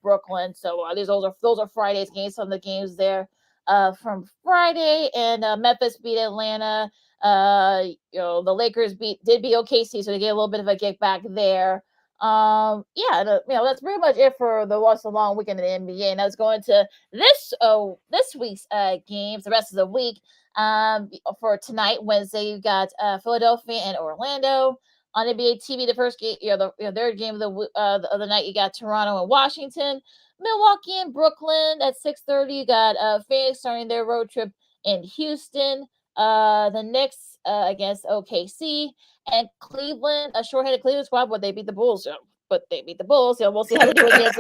Brooklyn. So those are Friday's games. Some of the games there from Friday, and Memphis beat Atlanta. The Lakers did beat OKC, so they get a little bit of a kick back there. That's pretty much it for the long weekend in the NBA. And I was going to this week's games, the rest of the week. For tonight, Wednesday, you got Philadelphia and Orlando on NBA TV. The first game, their game of the night, you got Toronto and Washington, Milwaukee and Brooklyn at 6:30. You got Phoenix starting their road trip in Houston. The Knicks against OKC. And Cleveland, a short-headed Cleveland squad, but they beat the Bulls. We'll see how they do against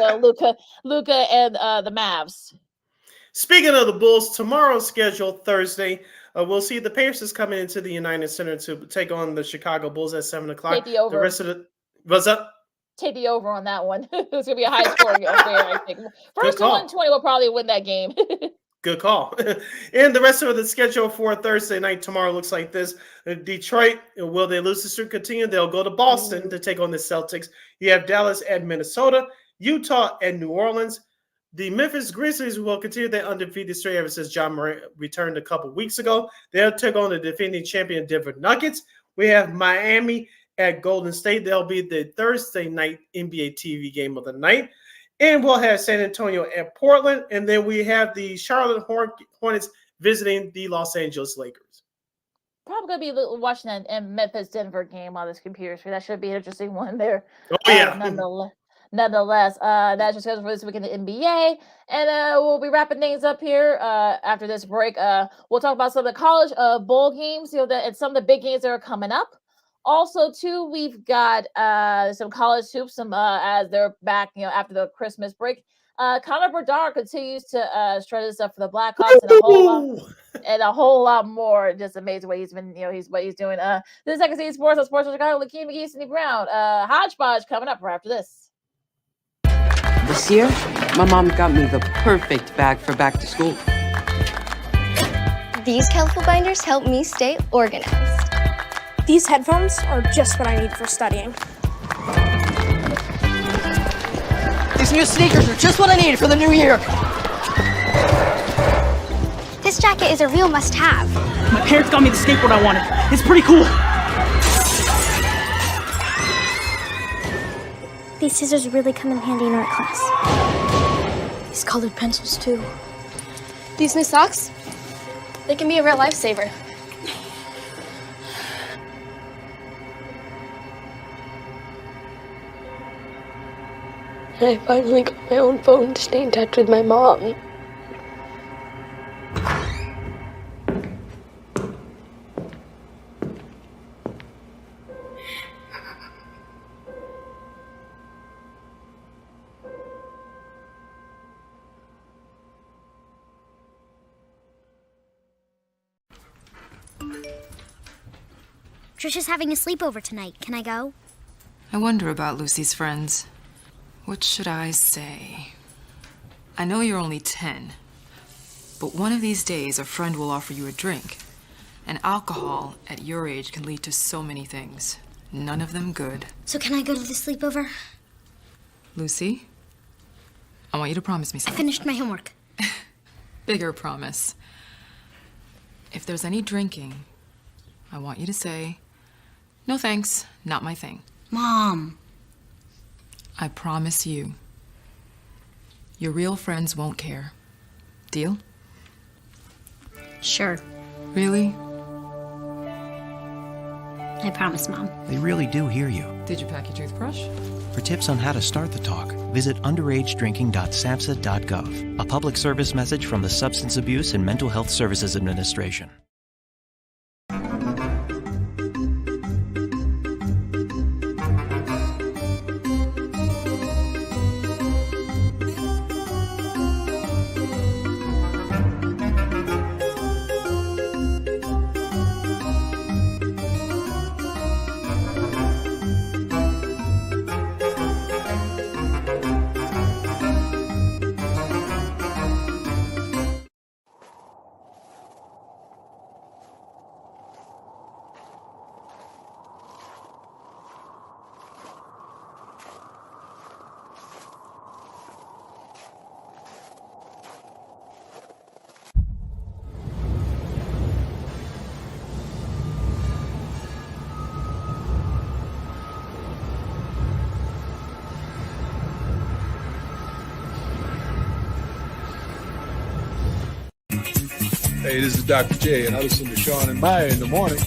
Luka and the Mavs. Speaking of the Bulls, tomorrow's schedule, Thursday, we'll see the Pacers coming into the United Center to take on the Chicago Bulls at 7 o'clock. Take the over. The rest of the – what's up? Take the over on that one. It's going to be a high-scoring affair, I think. First to 120 will probably win that game. Good call. And the rest of the schedule for Thursday night tomorrow looks like this. Detroit, will they lose the streak continue? They'll go to Boston to take on the Celtics. You have Dallas at Minnesota, Utah at New Orleans. The Memphis Grizzlies will continue their undefeated streak ever since John Morant returned a couple weeks ago. They'll take on the defending champion Denver Nuggets. We have Miami at Golden State. They'll be the Thursday night NBA TV game of the night. And we'll have San Antonio at Portland. And then we have the Charlotte Hornets visiting the Los Angeles Lakers. Probably going to be watching that Memphis-Denver game on this computer screen. That should be an interesting one there. Oh, yeah. Nonetheless, that's just for this week in the NBA. And we'll be wrapping things up here after this break. We'll talk about some of the college bowl games, and some of the big games that are coming up. Also, too, we've got some college hoops, as they're back, after the Christmas break. Connor Bedard continues to shred this up for the Blackhawks and a whole lot more. Just amazing what he's been, what he's doing. This is Second City Sports on Sports Chicago with Lakeem McGee, Cindy Brown. Hodgepodge coming up right after this. This year, my mom got me the perfect bag for back to school. These colorful binders help me stay organized. These headphones are just what I need for studying. These new sneakers are just what I need for the new year. This jacket is a real must-have. My parents got me the skateboard I wanted. It's pretty cool. These scissors really come in handy in art class. These colored pencils, too. These new socks, they can be a real lifesaver. I finally got my own phone to stay in touch with my mom. Trisha's having a sleepover tonight. Can I go? I wonder about Lucy's friends. What should I say? I know you're only 10, but one of these days a friend will offer you a drink, And alcohol at your age can lead to so many things. None of them good. So can I go to the sleepover? Lucy, I want you to promise me I something. finished my homework. Bigger promise. If there's any drinking, I want you to say, "No thanks, not my thing." Mom. I promise you. Your real friends won't care. Deal? Sure. Really? I promise, Mom. They really do hear you. Did you pack your toothbrush? For tips on how to start the talk, visit underagedrinking.samhsa.gov, a public service message from the Substance Abuse and Mental Health Services Administration. Hey, this is Dr. J, and I listen to Sean and Maya in the morning.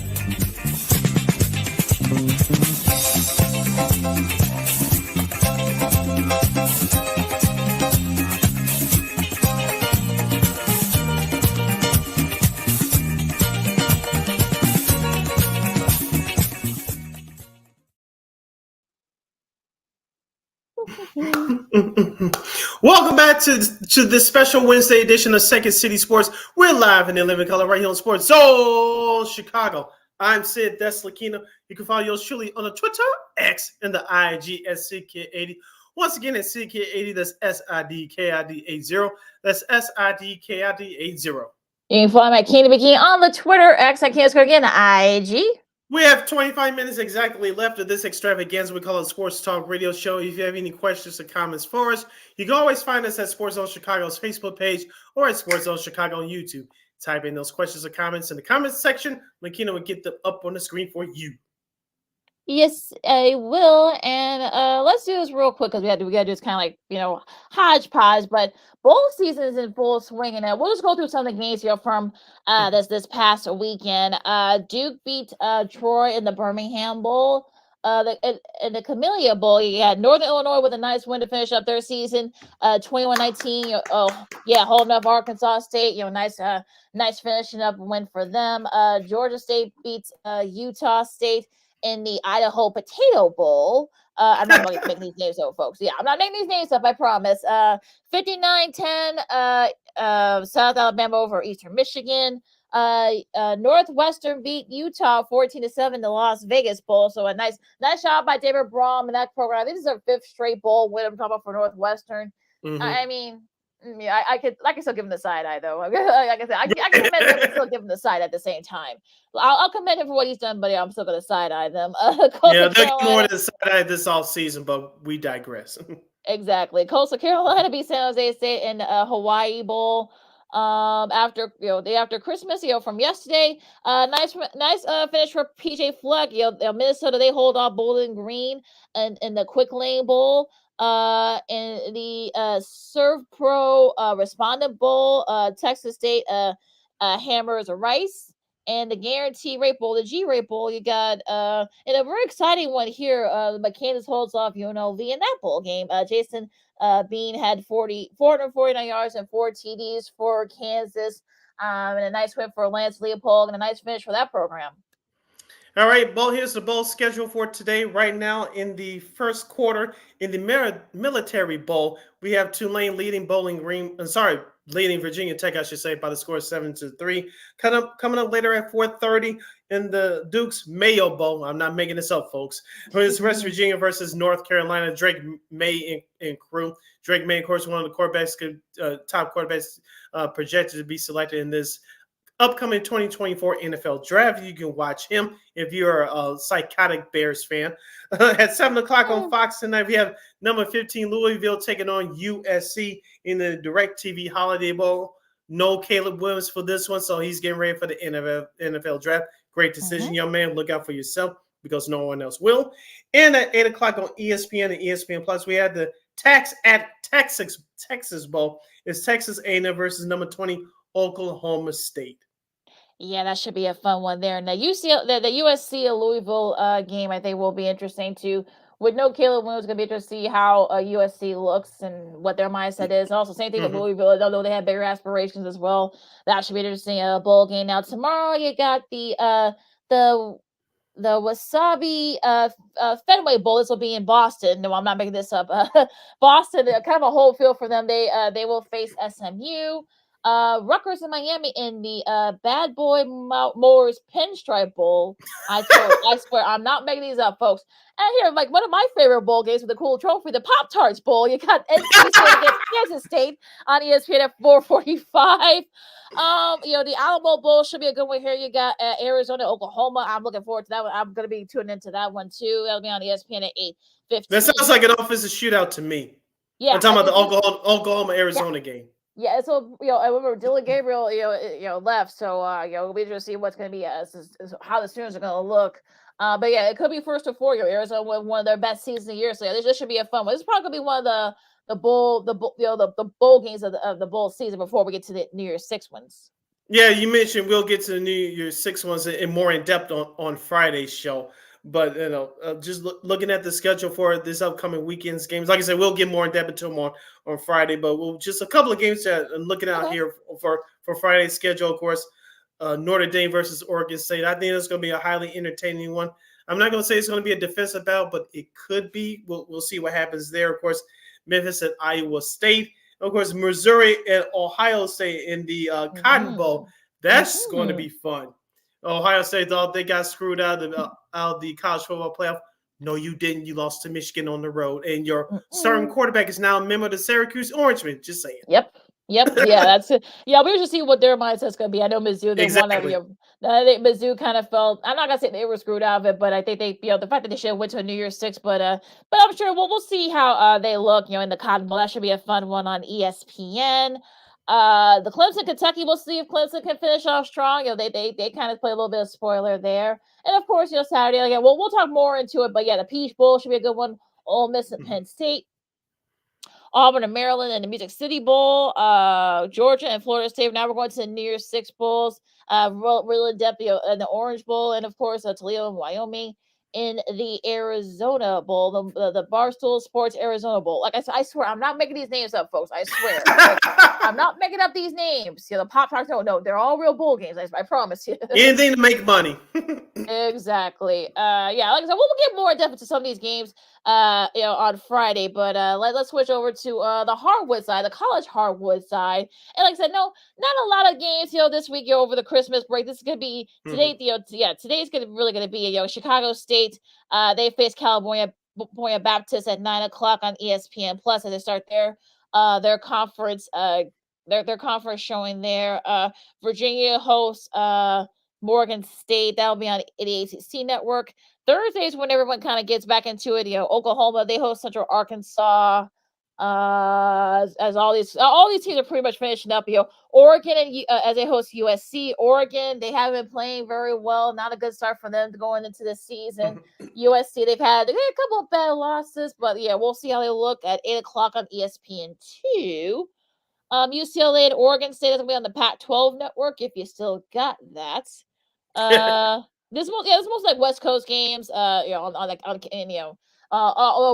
Welcome back to this special Wednesday edition of Second City Sports. We're live in the living color right here on Sports Zone Chicago. I'm Sid Deslakina. You can follow yours truly on the Twitter, X, and the IG at SidKid80. Once again, it's SidKid80. That's SIDKID80. That's SIDKID80. You can follow me at Candy McKee on the Twitter, X. I can't score again, IG. We have 25 minutes exactly left of this extravaganza we call it Sports Talk Radio Show. If you have any questions or comments for us, you can always find us at Sports Zone Chicago's Facebook page or at Sports Zone Chicago on YouTube. Type in those questions or comments in the comments section. Makina will get them up on the screen for you. Yes, I will. And let's do this real quick because we gotta do this kind of like, hodgepodge. But bowl season is in full swing, and we'll just go through some of the games here from this past weekend. Duke beat Troy in the Birmingham Bowl. In the Camellia Bowl, you had Northern Illinois with a nice win to finish up their season, 21-19. Holding up Arkansas State. Nice finishing up win for them. Georgia State beats Utah State in the Idaho Potato Bowl. I'm not going to make these names up, folks. Yeah, I'm not making these names up, I promise. 59-10, South Alabama over Eastern Michigan. Northwestern beat Utah 14-7 the Las Vegas Bowl. So a nice job by David Braum and that program. This is their 5th straight bowl win. I'm talking about for Northwestern. Mm-hmm. I could still give him the side eye though. Like I said, I can commend him and still give him the side at the same time. I'll commend him for what he's done, but I'm still going to side eye them. They're more than side eye this off season, but we digress. Exactly. Coastal Carolina beat San Jose State in Hawaii Bowl. After day after Christmas, from yesterday. Nice finish for PJ Fleck. Minnesota, they hold off Bowling Green and in the Quick Lane Bowl. In the Serve Pro Respondent Bowl, Texas State hammers Rice. And the Guarantee Rate Bowl, the G-Rate Bowl, you got in a very exciting one here. Kansas holds off UNLV in that bowl game. Jason Bean had 449 yards and 4 TDs for Kansas, and a nice win for Lance Leopold and a nice finish for that program. All right, here's the bowl schedule for today. Right now in the first quarter, in the Military Bowl, we have Tulane leading Virginia Tech, I should say, by the score of 7-3. Coming up later at 4:30 in the Duke's Mayo Bowl. I'm not making this up, folks. It's West Virginia versus North Carolina. Drake May and crew. Drake May, of course, one of the top quarterbacks projected to be selected in this upcoming 2024 NFL Draft. You can watch him if you're a psychotic Bears fan. At 7 o'clock on Fox tonight, we have number 15 Louisville taking on USC in the DirecTV Holiday Bowl. No Caleb Williams for this one, so he's getting ready for the NFL Draft. Great decision, young man. Look out for yourself because no one else will. And at 8 o'clock on ESPN and ESPN Plus, we had the Texas Bowl. It's Texas A&M versus number 20 Oklahoma State. Yeah, that should be a fun one there. And the USC Louisville game, I think, will be interesting too. With no Caleb Williams, it's going to be interesting to see how USC looks and what their mindset is. Also, same thing with Louisville, although they have bigger aspirations as well. That should be an interesting bowl game. Now, tomorrow you got the Wasabi Fenway Bowl. This will be in Boston. No, I'm not making this up. Boston, kind of a whole field for them. They will face SMU. Rutgers in Miami in the Bad Boy Moore's Pinstripe Bowl. I swear, I'm not making these up, folks. And here, like one of my favorite bowl games with a cool trophy, the Pop-Tarts Bowl. You got NC State against Kansas State on ESPN at 4:45. The Alamo Bowl should be a good one here. You got Arizona, Oklahoma. I'm looking forward to that one. I'm going to be tuning into that one too. That'll be on ESPN at 8:15. That sounds like an offensive shootout to me. Yeah, I'm talking about the Oklahoma Arizona game. Yeah, so I remember Dylan Gabriel, left, so we'll be interested to see what's going to be how the students are going to look. But yeah, it could be first to four. Arizona with one of their best seasons of the year, so yeah, this should be a fun one. This is probably going to be one of the bowl games of the bowl season before we get to the New Year's Six ones. Yeah, you mentioned we'll get to the New Year's Six ones and more in depth on Friday's show. But just looking at the schedule for this upcoming weekend's games, like I said, we'll get more in depth into them on Friday. But we'll just a couple of games that I'm looking out here for Friday's schedule. Of course, Notre Dame versus Oregon State. I think it's going to be a highly entertaining one. I'm not going to say it's going to be a defensive battle, but it could be. We'll see what happens there. Of course, Memphis at Iowa State. Of course, Missouri and Ohio State in the Cotton Bowl. That's going to be fun. Ohio State thought they got screwed out of the college football playoff. No, you didn't. You lost to Michigan on the road, and your starting quarterback is now a member of the Syracuse Orangemen. Just saying. Yep. Yeah, that's it. Yeah, we should see what their mindset's going to be. I know Mizzou, I think Mizzou kind of felt. I'm not gonna say they were screwed out of it, but I think they, the fact that they should have went to a New Year's Six. But I'm sure we'll see how they look. In the Cotton Bowl. That should be a fun one on ESPN. The Clemson, Kentucky, we'll see if Clemson can finish off strong. They kind of play a little bit of spoiler there. And of course, Saturday, again, we'll talk more into it, but yeah, the Peach Bowl should be a good one. Ole Miss and Penn State. Auburn and Maryland and the Music City Bowl. Georgia and Florida State. Now we're going to the New Year's Six Bowls. Real in depth, in the Orange Bowl, and of course, Toledo and Wyoming in the Arizona Bowl, the Barstool Sports Arizona Bowl. Like I said, I swear, I'm not making these names up, folks. I swear. I'm not making up these names. The Pop-Tarts, no, they're all real bowl games. I promise you. Anything to make money. Exactly. Yeah, like I said, we'll get more in depth into some of these games, on Friday. But let's switch over to the hardwood side, the college hardwood side. And like I said, no, not a lot of games, this week, over the Christmas break. This is gonna be today. Today's really gonna be Chicago State. They face California Baptist at 9 o'clock on ESPN Plus as they start their conference. Their conference showing there. Virginia hosts Morgan State. That'll be on the ACC network. Thursdays when everyone kind of gets back into it. Oklahoma, they host Central Arkansas. As all these teams are pretty much finishing up. Oregon and as they host USC. Oregon, they haven't been playing very well. Not a good start for them going into the season. USC, they've had a couple of bad losses, but yeah, we'll see how they look at 8 o'clock on ESPN2. UCLA and Oregon State is going to be on the Pac-12 network if you still got that. This most like West Coast games. Although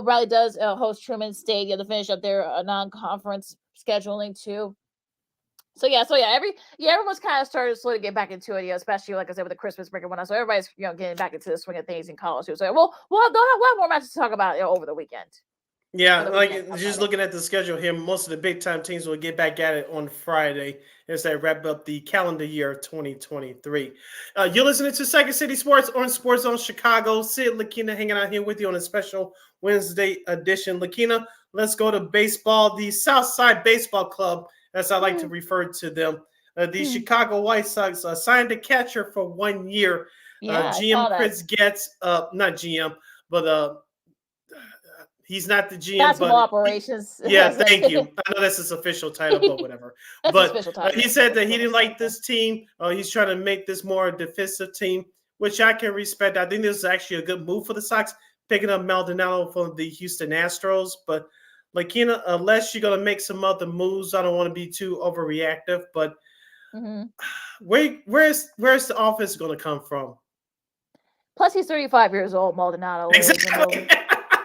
Bradley does host Truman State, to finish up their non-conference scheduling too. So everyone's kind of started to slowly get back into it, especially like I said with the Christmas break and whatnot. So everybody's getting back into the swing of things in college too. So we'll have more matches to talk about over the weekend. Yeah, just looking at the schedule here, most of the big time teams will get back at it on Friday as they wrap up the calendar year of 2023. You're listening to Second City Sports on Sports Zone Chicago. Sid Lakina hanging out here with you on a special Wednesday edition. Lakina, let's go to baseball. The Southside Baseball Club, as I like to refer to them. The Chicago White Sox signed a catcher for 1 year. Yeah, I GM saw that. Chris Getz, not GM, but he's not the GM. Basketball but operations. Yeah, thank you. I know that's his official title, but whatever. That's his official title. He said that he didn't like this team. He's trying to make this more a defensive team, which I can respect. I think this is actually a good move for the Sox, picking up Maldonado from the Houston Astros. But Lakina, unless you're going to make some other moves, I don't want to be too overreactive. But where's the offense going to come from? Plus, he's 35 years old. Maldonado is. Exactly.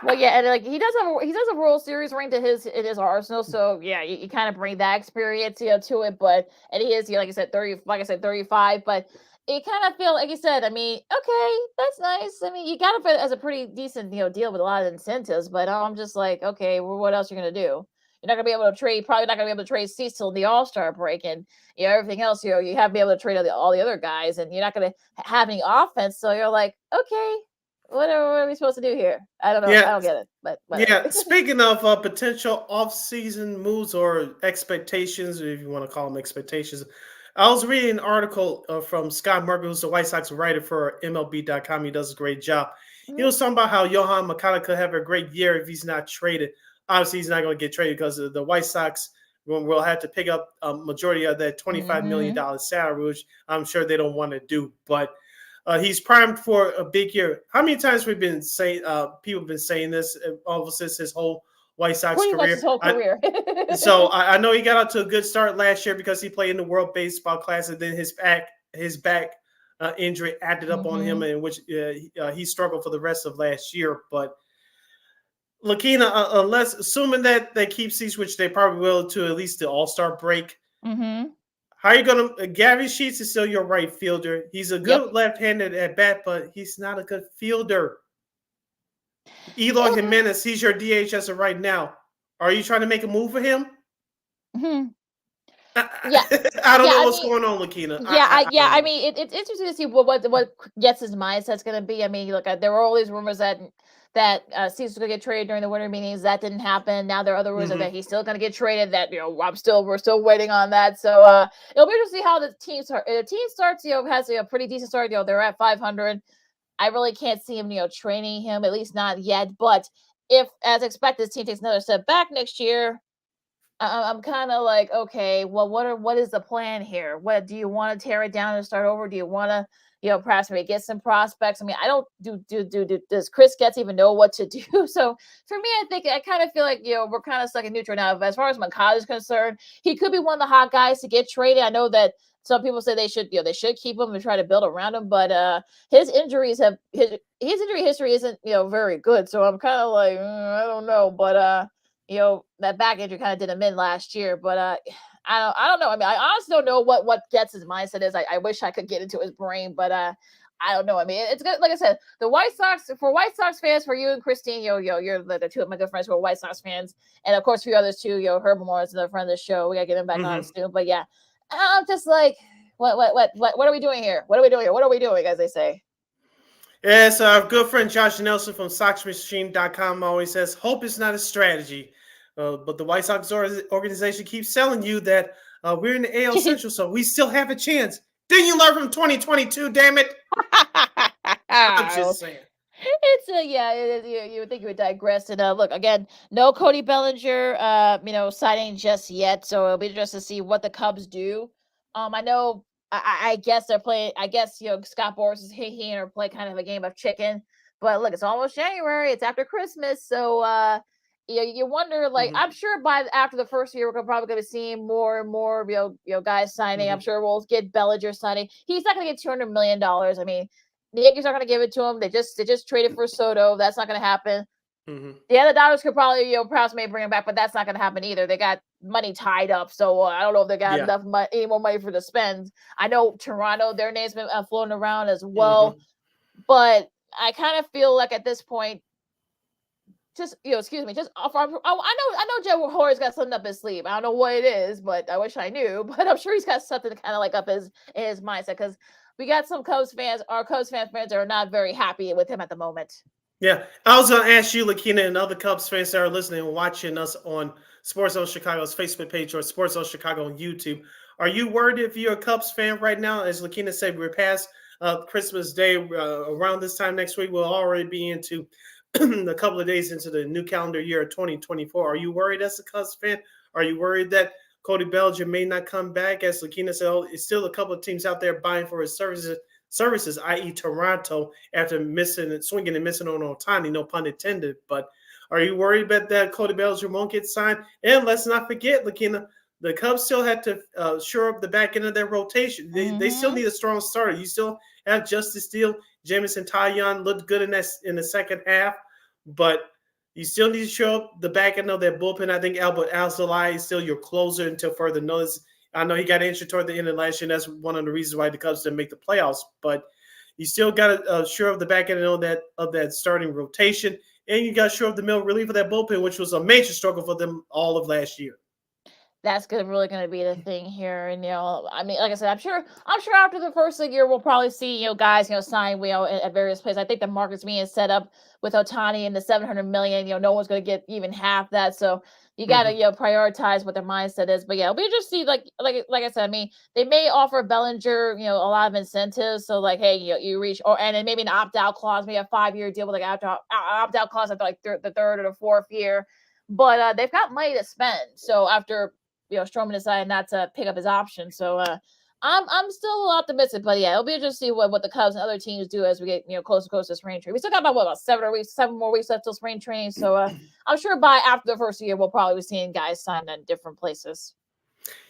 Well, yeah, and like he does a World Series ring to his arsenal, so yeah, you kind of bring that experience, to it. But and he is, like I said, 35. But it kind of feel like you said. I mean, okay, that's nice. I mean, you got it as a pretty decent, deal with a lot of incentives. But I'm just like, okay, well, what else are you gonna do? You're not gonna be able to trade. Probably not gonna be able to trade Cease till the All-Star break, and everything else. You have to be able to trade all the other guys, and you're not gonna have any offense. So you're like, okay. What are we supposed to do here? I don't know. Yeah. I don't get it. But yeah, speaking of potential off-season moves or expectations, if you want to call them expectations, I was reading an article from Scott Merger, who's the White Sox writer for MLB.com. He does a great job. He was talking about how Yohan Makata could have a great year if he's not traded. Obviously, he's not going to get traded because the White Sox will have to pick up a majority of that $25 million salary, which I'm sure they don't want to do. But he's primed for a big year. How many times we've been saying, people have been saying this almost since his whole White Sox pretty career. much his whole career. So I know he got out to a good start last year because he played in the World Baseball Classic. Then his back injury acted up on him, in which he struggled for the rest of last year. But Lakina, unless assuming that they keep Cease, which they probably will, to at least the All-Star break. How are you going to – Gary Sheets is still your right fielder. He's a good left-handed at bat, but he's not a good fielder. Eloy Jimenez, he's your DH as of right now. Are you trying to make a move for him? Yeah. I don't know what's going on, Lakina. I mean, it's interesting to see what gets his mindset's going to be. I mean, look, there were all these rumors that Cease was going to get traded during the winter meetings. That didn't happen. Now there are other rumors that he's still going to get traded. That we're still waiting on that. So it'll be interesting to see how the team starts. The team starts, has a pretty decent start. They're at 500. I really can't see him, training him, at least not yet. But if, as expected, this team takes another step back next year, I'm kind of like, okay, well, what is the plan here? What do you want to tear it down and start over? Do you want to, perhaps maybe get some prospects? I mean, I don't does Chris Getz even know what to do? So for me, I kind of feel like, we're kind of stuck in neutral now. But as far as Makata is concerned, he could be one of the hot guys to get traded. I know that some people say they should keep him and try to build around him, but his injury history isn't, very good. So I'm kind of like, I don't know, but that back injury kind of did him in last year, but I don't know. I mean, I honestly don't know what gets his mindset is. I wish I could get into his brain, but I don't know. I mean, it's good. Like I said, the White Sox, for White Sox fans, for you and Christine, you're the two of my good friends who are White Sox fans, and of course, for you others too, Herb Moore is another friend of the show. We gotta get him back on soon. But yeah, I'm just like, what are we doing here? What are we doing here? What are we doing, as they say? Yes, our good friend Josh Nelson from SoxMachine.com always says, hope is not a strategy. But the White Sox organization keeps telling you that we're in the AL Central, so we still have a chance. Didn't you learn from 2022, damn it? I'm just saying. It's it is, you would think you would digress. And look, again, no Cody Bellinger, signing just yet. So it'll be interesting to see what the Cubs do. I know, I guess they're playing. I guess Scott Boras is he and her play kind of a game of chicken. But look, it's almost January. It's after Christmas, so you wonder. Like, I'm sure after the first year, we're probably going to see more and more guys signing. I'm sure we'll get Bellinger signing. He's not going to get $200 million. I mean, the Yankees aren't going to give it to him. They just traded for Soto. That's not going to happen. The other Dodgers could probably, perhaps may bring him back, but that's not going to happen either. They got money tied up, so I don't know if they got enough any more money for to spend. I know Toronto, their name's been floating around as well, but I kind of feel like at this point, I know Joe Horace got something up his sleeve. I don't know what it is, but I wish I knew. But I'm sure he's got something kind of like up his mindset, because we got some Cubs fans. Our Cubs fans are not very happy with him at the moment. Yeah, I was going to ask you, Lakina, and other Cubs fans that are listening and watching us on Sports Zone Chicago's Facebook page or Sports Zone Chicago on YouTube, Are you worried if you're a Cubs fan right now? As Lakina said, we're past Christmas Day. Around this time next week, we'll already be into a couple of days into the new calendar year of 2024. Are you worried as a Cubs fan? Are you worried that Cody Bellinger may not come back? As Lakina said, it's still a couple of teams out there buying for his services, i.e. Toronto, after swinging and missing on Ohtani, no pun intended. But are you worried about that Cody Bellinger won't get signed? And let's not forget, Lakina, the Cubs still had to shore up the back end of their rotation. They still need a strong starter. You still have Justice Steele, Jameson Taillon looked good in the second half, but you still need to show up the back end of their bullpen. I think Albert Alzolay is still your closer until further notice. I know he got injured toward the end of last year, and that's one of the reasons why the Cubs didn't make the playoffs. But you still got to shore up the back end of that starting rotation, and you got to shore up the middle relief of that bullpen, which was a major struggle for them all of last year. That's really going to be the thing here. And, I mean, like I said, I'm sure after the first of the year, we'll probably see, guys, sign, at various places. I think the market's being set up with Ohtani and the $700 million, no one's going to get even half that. So you got to, prioritize what their mindset is. But yeah, we just see like I said, I mean, they may offer Bellinger, a lot of incentives. So like, hey, you reach, and then maybe an opt-out clause, maybe a 5-year deal with like opt-out clause after like the third or the fourth year. But they've got money to spend. So after, Stroman decided not to pick up his option. So I'm still optimistic, but yeah, it'll be interesting to see what the Cubs and other teams do as we get closer to spring training. We still got about 7 more weeks left till spring training. So I'm sure by after the first year, we'll probably be seeing guys sign in different places.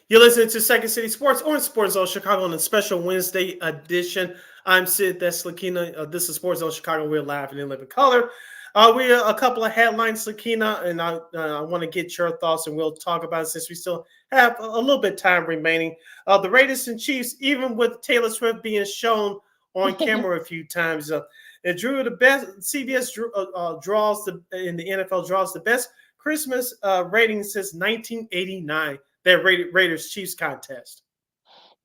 You're listening to Second City Sports on Sports Zone Chicago on a special Wednesday edition. I'm Sid, that's Lakina. This is Sports Zone Chicago. We're live and in living color. We are a couple of headlines, Lakina, and I want to get your thoughts, and we'll talk about it since we still have a little bit of time remaining. The Raiders and Chiefs, even with Taylor Swift being shown on camera a few times, it drew the best. CBS draws in the NFL draws the best Christmas rating since 1989. That Raiders Chiefs contest.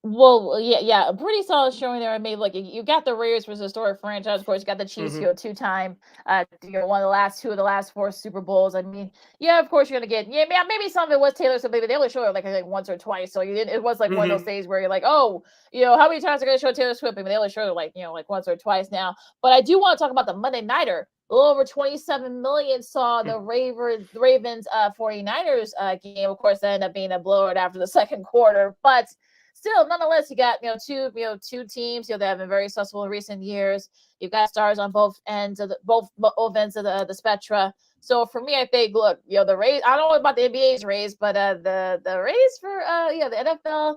Well, yeah, a pretty solid showing there. I mean, look, you got the Raiders was a historic franchise. Of course, you got the Chiefs, 2-time, one of the last 4 Super Bowls. I mean, yeah, of course you're gonna get, maybe some of it was Taylor Swift, but they only showed it like I think once or twice. So it was like one of those days where you're like, oh, how many times are gonna show Taylor Swift? I mean, they only showed it like like once or twice now. But I do want to talk about the Monday Nighter. A little over 27 million saw the Ravens 49ers game. Of course, that ended up being a blowout after the second quarter, but still, nonetheless, you got two teams that have been very successful in recent years. You've got stars on both ends of the spectra. So for me, I think, look, the Rays. I don't know about the NBA's Rays, but the Rays for the NFL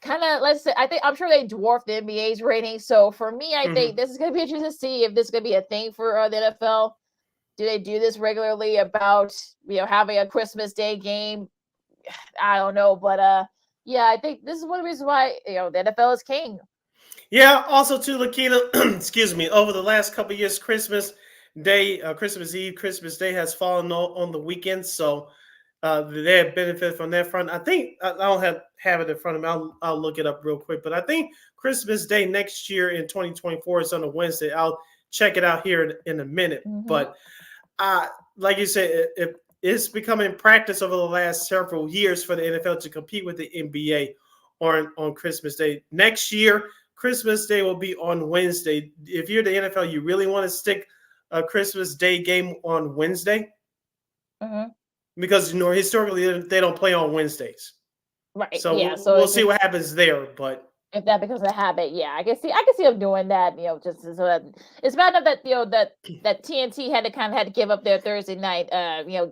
kind of, let's say, I'm sure they dwarf the NBA's rating. So for me, I think this is going to be interesting to see if this is going to be a thing for the NFL. Do they do this regularly about having a Christmas Day game? I don't know, but yeah, I think this is one of the reasons why the NFL is king. Yeah, also too, Lakina, excuse me, over the last couple of years, Christmas Day, Christmas Eve, Christmas Day has fallen on the weekend, so they have benefited from that front. I think I don't have it in front of me. I'll look it up real quick, but I think Christmas Day next year in 2024 is on a Wednesday. I'll check it out here in a minute. But like you said, it's becoming practice over the last several years for the NFL to compete with the NBA on Christmas Day. Next year, Christmas Day will be on Wednesday. If you're the NFL, you really want to stick a Christmas Day game on Wednesday? Because historically they don't play on Wednesdays. Right. So yeah. we'll see what happens there. But if that becomes a habit, yeah, I can see them doing that. Just so that it's bad enough that that TNT had to give up their Thursday night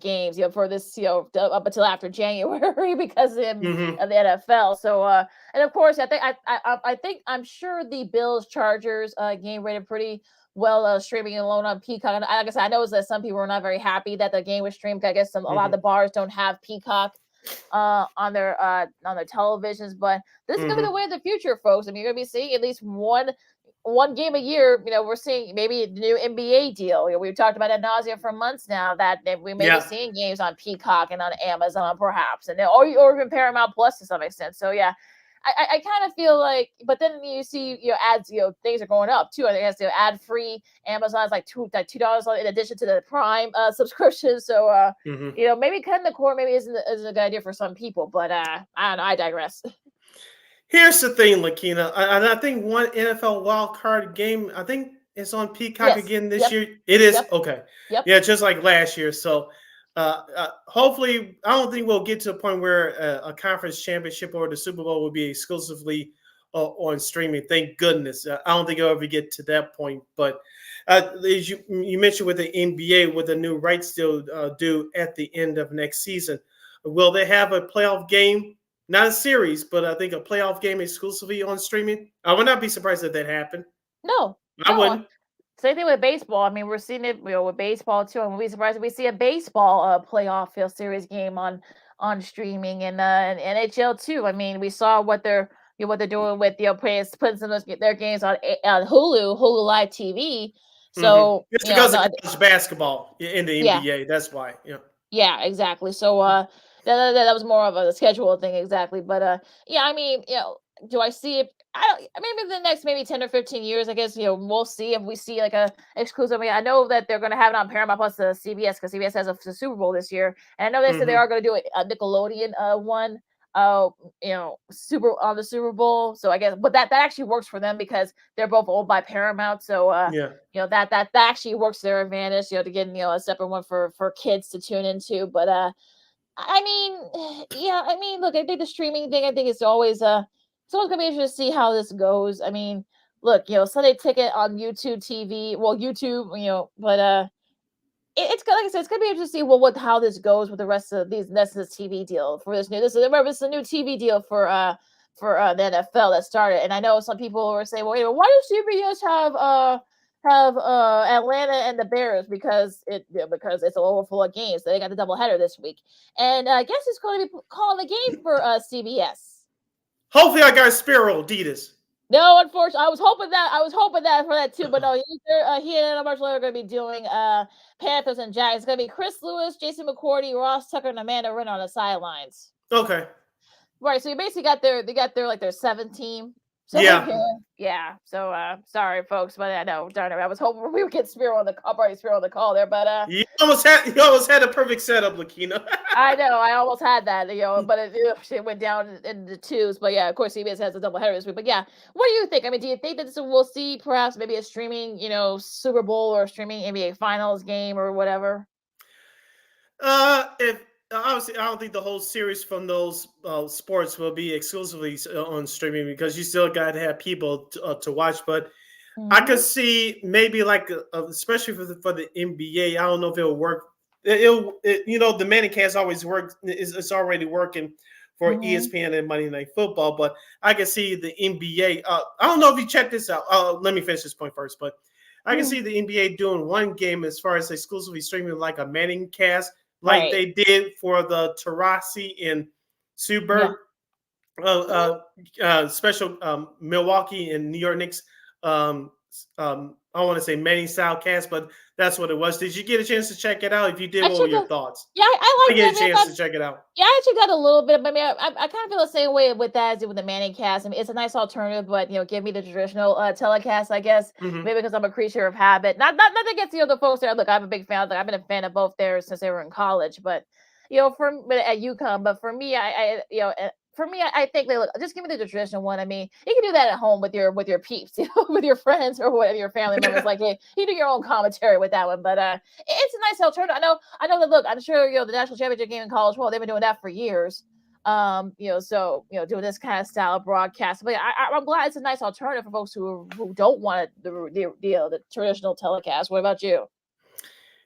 games for this up until after January because of the NFL. So and of course I'm sure the Bills Chargers game rated pretty well streaming alone on Peacock. And like I said, I know that some people were not very happy that the game was streamed. I guess a lot of the bars don't have Peacock on their televisions, but this is gonna be the way of the future, folks. I mean, you're gonna be seeing at least one game a year. We're seeing maybe the new NBA deal. We've talked about ad nauseum for months now that we may be seeing games on Peacock and on Amazon perhaps, and or even Paramount Plus to some extent. So yeah, I kind of feel like, but then you see, ads, things are going up too. I think it's ad free. Amazon's like $2 in addition to the Prime subscription. So maybe cutting the cord maybe isn't a good idea for some people. But I don't know. I digress. Here's the thing, Lakina, and I think one NFL wild card game, I think it's on Peacock again this year. It is okay. Yep. Yeah, just like last year. So hopefully, I don't think we'll get to a point where a conference championship or the Super Bowl will be exclusively on streaming. Thank goodness. I don't think it'll ever get to that point. But as you mentioned with the NBA, with the new rights deal due at the end of next season, will they have a playoff game? Not a series, but I think a playoff game exclusively on streaming. I would not be surprised if that happened. No, I wouldn't. Same thing with baseball. I mean, we're seeing it with baseball too. And we'll be surprised if we see a baseball playoff field series game on streaming and NHL too. I mean, we saw what they're doing with putting some of their games on Hulu Live TV. So it's because of college basketball in the NBA. That's why. Yeah. Yeah, exactly. So that was more of a schedule thing, exactly. But yeah, I mean, do I see it? Maybe the next 10 or 15 years, I guess, we'll see if we see like a exclusive. I mean, I know that they're going to have it on Paramount Plus, CBS, because CBS has a Super Bowl this year, and I know they said they are going to do a Nickelodeon one, on the Super Bowl. So I guess, but that actually works for them because they're both owned by Paramount. So that actually works to their advantage. To get a separate one for kids to tune into. But I mean, look, I think the streaming thing, I think it's always gonna be interesting to see how this goes. I mean, look, Sunday Ticket on YouTube TV, YouTube, but it's like I said, it's gonna be interesting to see how this goes with the rest of this TV deal for this is a new TV deal for the NFL that started. And I know some people were saying, well, why does CBS have Atlanta and the Bears? Because it's a overfull of games. They got the doubleheader this week, and I guess it's going to be calling the game for CBS. Hopefully, I got a Spiro Adidas. No, unfortunately, I was hoping that for that too, but no. He and Marshall are going to be doing Panthers and Giants. It's going to be Chris Lewis, Jason McCourty, Ross Tucker, and Amanda Wren on the sidelines. Okay. Right, so you basically got their 7th team. So yeah. So sorry, folks, but I know, darn it, I was hoping we would get Spiro on the call there, but you almost had a perfect setup, Lakina. I know, I almost had that, but it went down in the twos. But yeah, of course, CBS has a doubleheader this week. But yeah, what do you think? I mean, do you think that we'll see perhaps maybe a streaming, Super Bowl or streaming NBA Finals game or whatever? Obviously, I don't think the whole series from those sports will be exclusively on streaming because you still got to have people to watch. But I could see maybe like, especially for the NBA, I don't know if it'll work. The Manning cast always works. It's already working for ESPN and Monday Night Football. But I can see the NBA. I don't know if you check this out. Let me finish this point first. But I can see the NBA doing one game as far as exclusively streaming like a Manning cast. Like they did for the Taurasi and Suberg special Milwaukee and New York Knicks. I want to say Manning style cast, but that's what it was. Did you get a chance to check it out? If you did, what were your thoughts? Yeah, I like get a chance to check it out. Yeah, I actually got a little bit. I mean, I kind of feel the same way with that as with the Manning cast. I mean, it's a nice alternative, but give me the traditional telecast, I guess. Maybe because I'm a creature of habit. Not against the other folks there. Look, I'm a big fan. I've been a fan of both there since they were in college, but at UConn. But for me, I think they look. Just give me the traditional one. I mean, you can do that at home with your peeps, with your friends or whatever, your family members. Like, hey, you do your own commentary with that one. But it's a nice alternative. I know that. Look, I'm sure the national championship game in college football, they've been doing that for years. Doing this kind of style of broadcast. But I'm glad it's a nice alternative for folks who don't want the traditional telecast. What about you?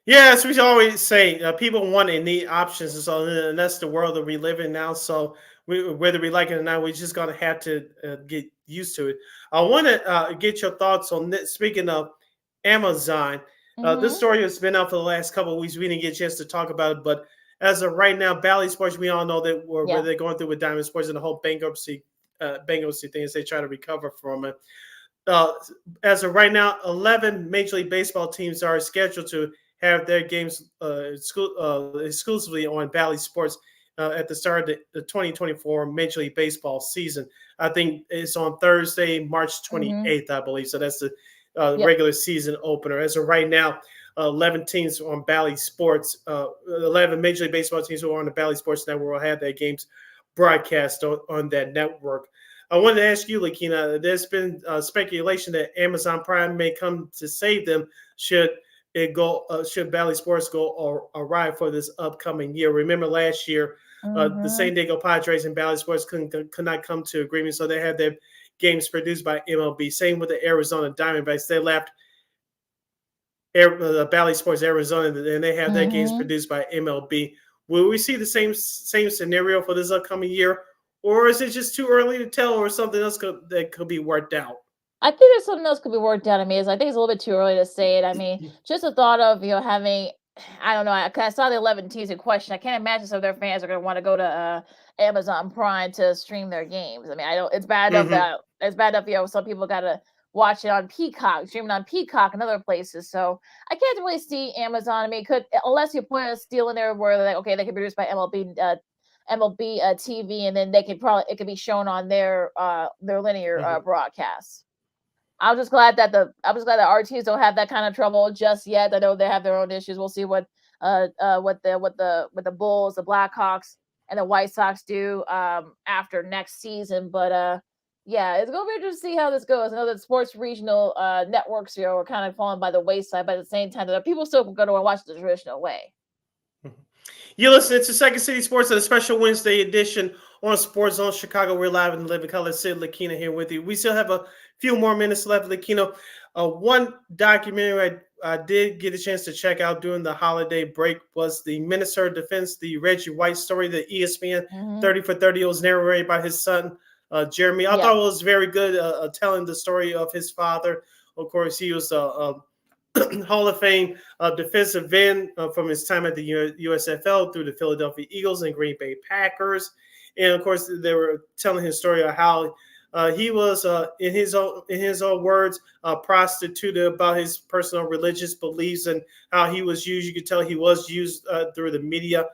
Yeah, as we always say, people want and need options, and that's the world that we live in now. So whether we like it or not, we're just gonna have to get used to it. I want to get your thoughts on this. Speaking of Amazon, this story has been out for the last couple of weeks. We didn't get a chance to talk about it, but as of right now, Bally Sports, we all know that where they're going through with Diamond Sports and the whole bankruptcy thing as they try to recover from it. As of right now, 11 Major League Baseball teams are scheduled to have their games exclusively on Bally Sports at the start of the 2024 Major League Baseball season. I think it's on Thursday, March 28th, I believe. So that's the regular season opener. As of right now, 11 teams on Bally Sports, 11 Major League Baseball teams who are on the Bally Sports Network will have their games broadcast on that network. I wanted to ask you, Lakina, there's been speculation that Amazon Prime may come to save them should should Bally Sports go or arrive for this upcoming year. Remember last year, the San Diego Padres and Bally Sports could not come to agreement, so they had their games produced by MLB. Same with the Arizona Diamondbacks. They left Bally Sports Arizona, and they have their games produced by MLB. Will we see the same scenario for this upcoming year, or is it just too early to tell, or something else that could be worked out? I think there's something else could be worked out. I mean, I think it's a little bit too early to say it. I mean, just the thought of having, I don't know. I saw the 11 teams in question. I can't imagine some of their fans are going to want to go to Amazon Prime to stream their games. I mean, I don't. It's bad enough that some people got to watch it on Peacock, streaming on Peacock and other places. So I can't really see Amazon. I mean, unless you put a deal in there where like, okay, they can be produced by MLB TV, and then it could be shown on their linear broadcasts. I was glad that our teams don't have that kind of trouble just yet. I know they have their own issues. We'll see what the Bulls, the Blackhawks, and the White Sox do after next season. But yeah, it's gonna be interesting to see how this goes. I know that sports regional networks are kind of falling by the wayside, but at the same time, there are people still going to watch the traditional way. You listen to Second City Sports at a special Wednesday edition on Sports Zone Chicago. We're live in the living color. Sid Lakina here with you. We still have a few more minutes left, Lakina. One documentary I did get a chance to check out during the holiday break was the Minister of Defense, the Reggie White story, the ESPN 30 for 30. It was narrated by his son, Jeremy. I thought it was very good telling the story of his father. Of course, he was Hall of Fame defensive end from his time at the USFL through the Philadelphia Eagles and Green Bay Packers. And of course, they were telling his story of how he was, in his own words, prostituted about his personal religious beliefs and how he was used. You could tell he was used through the media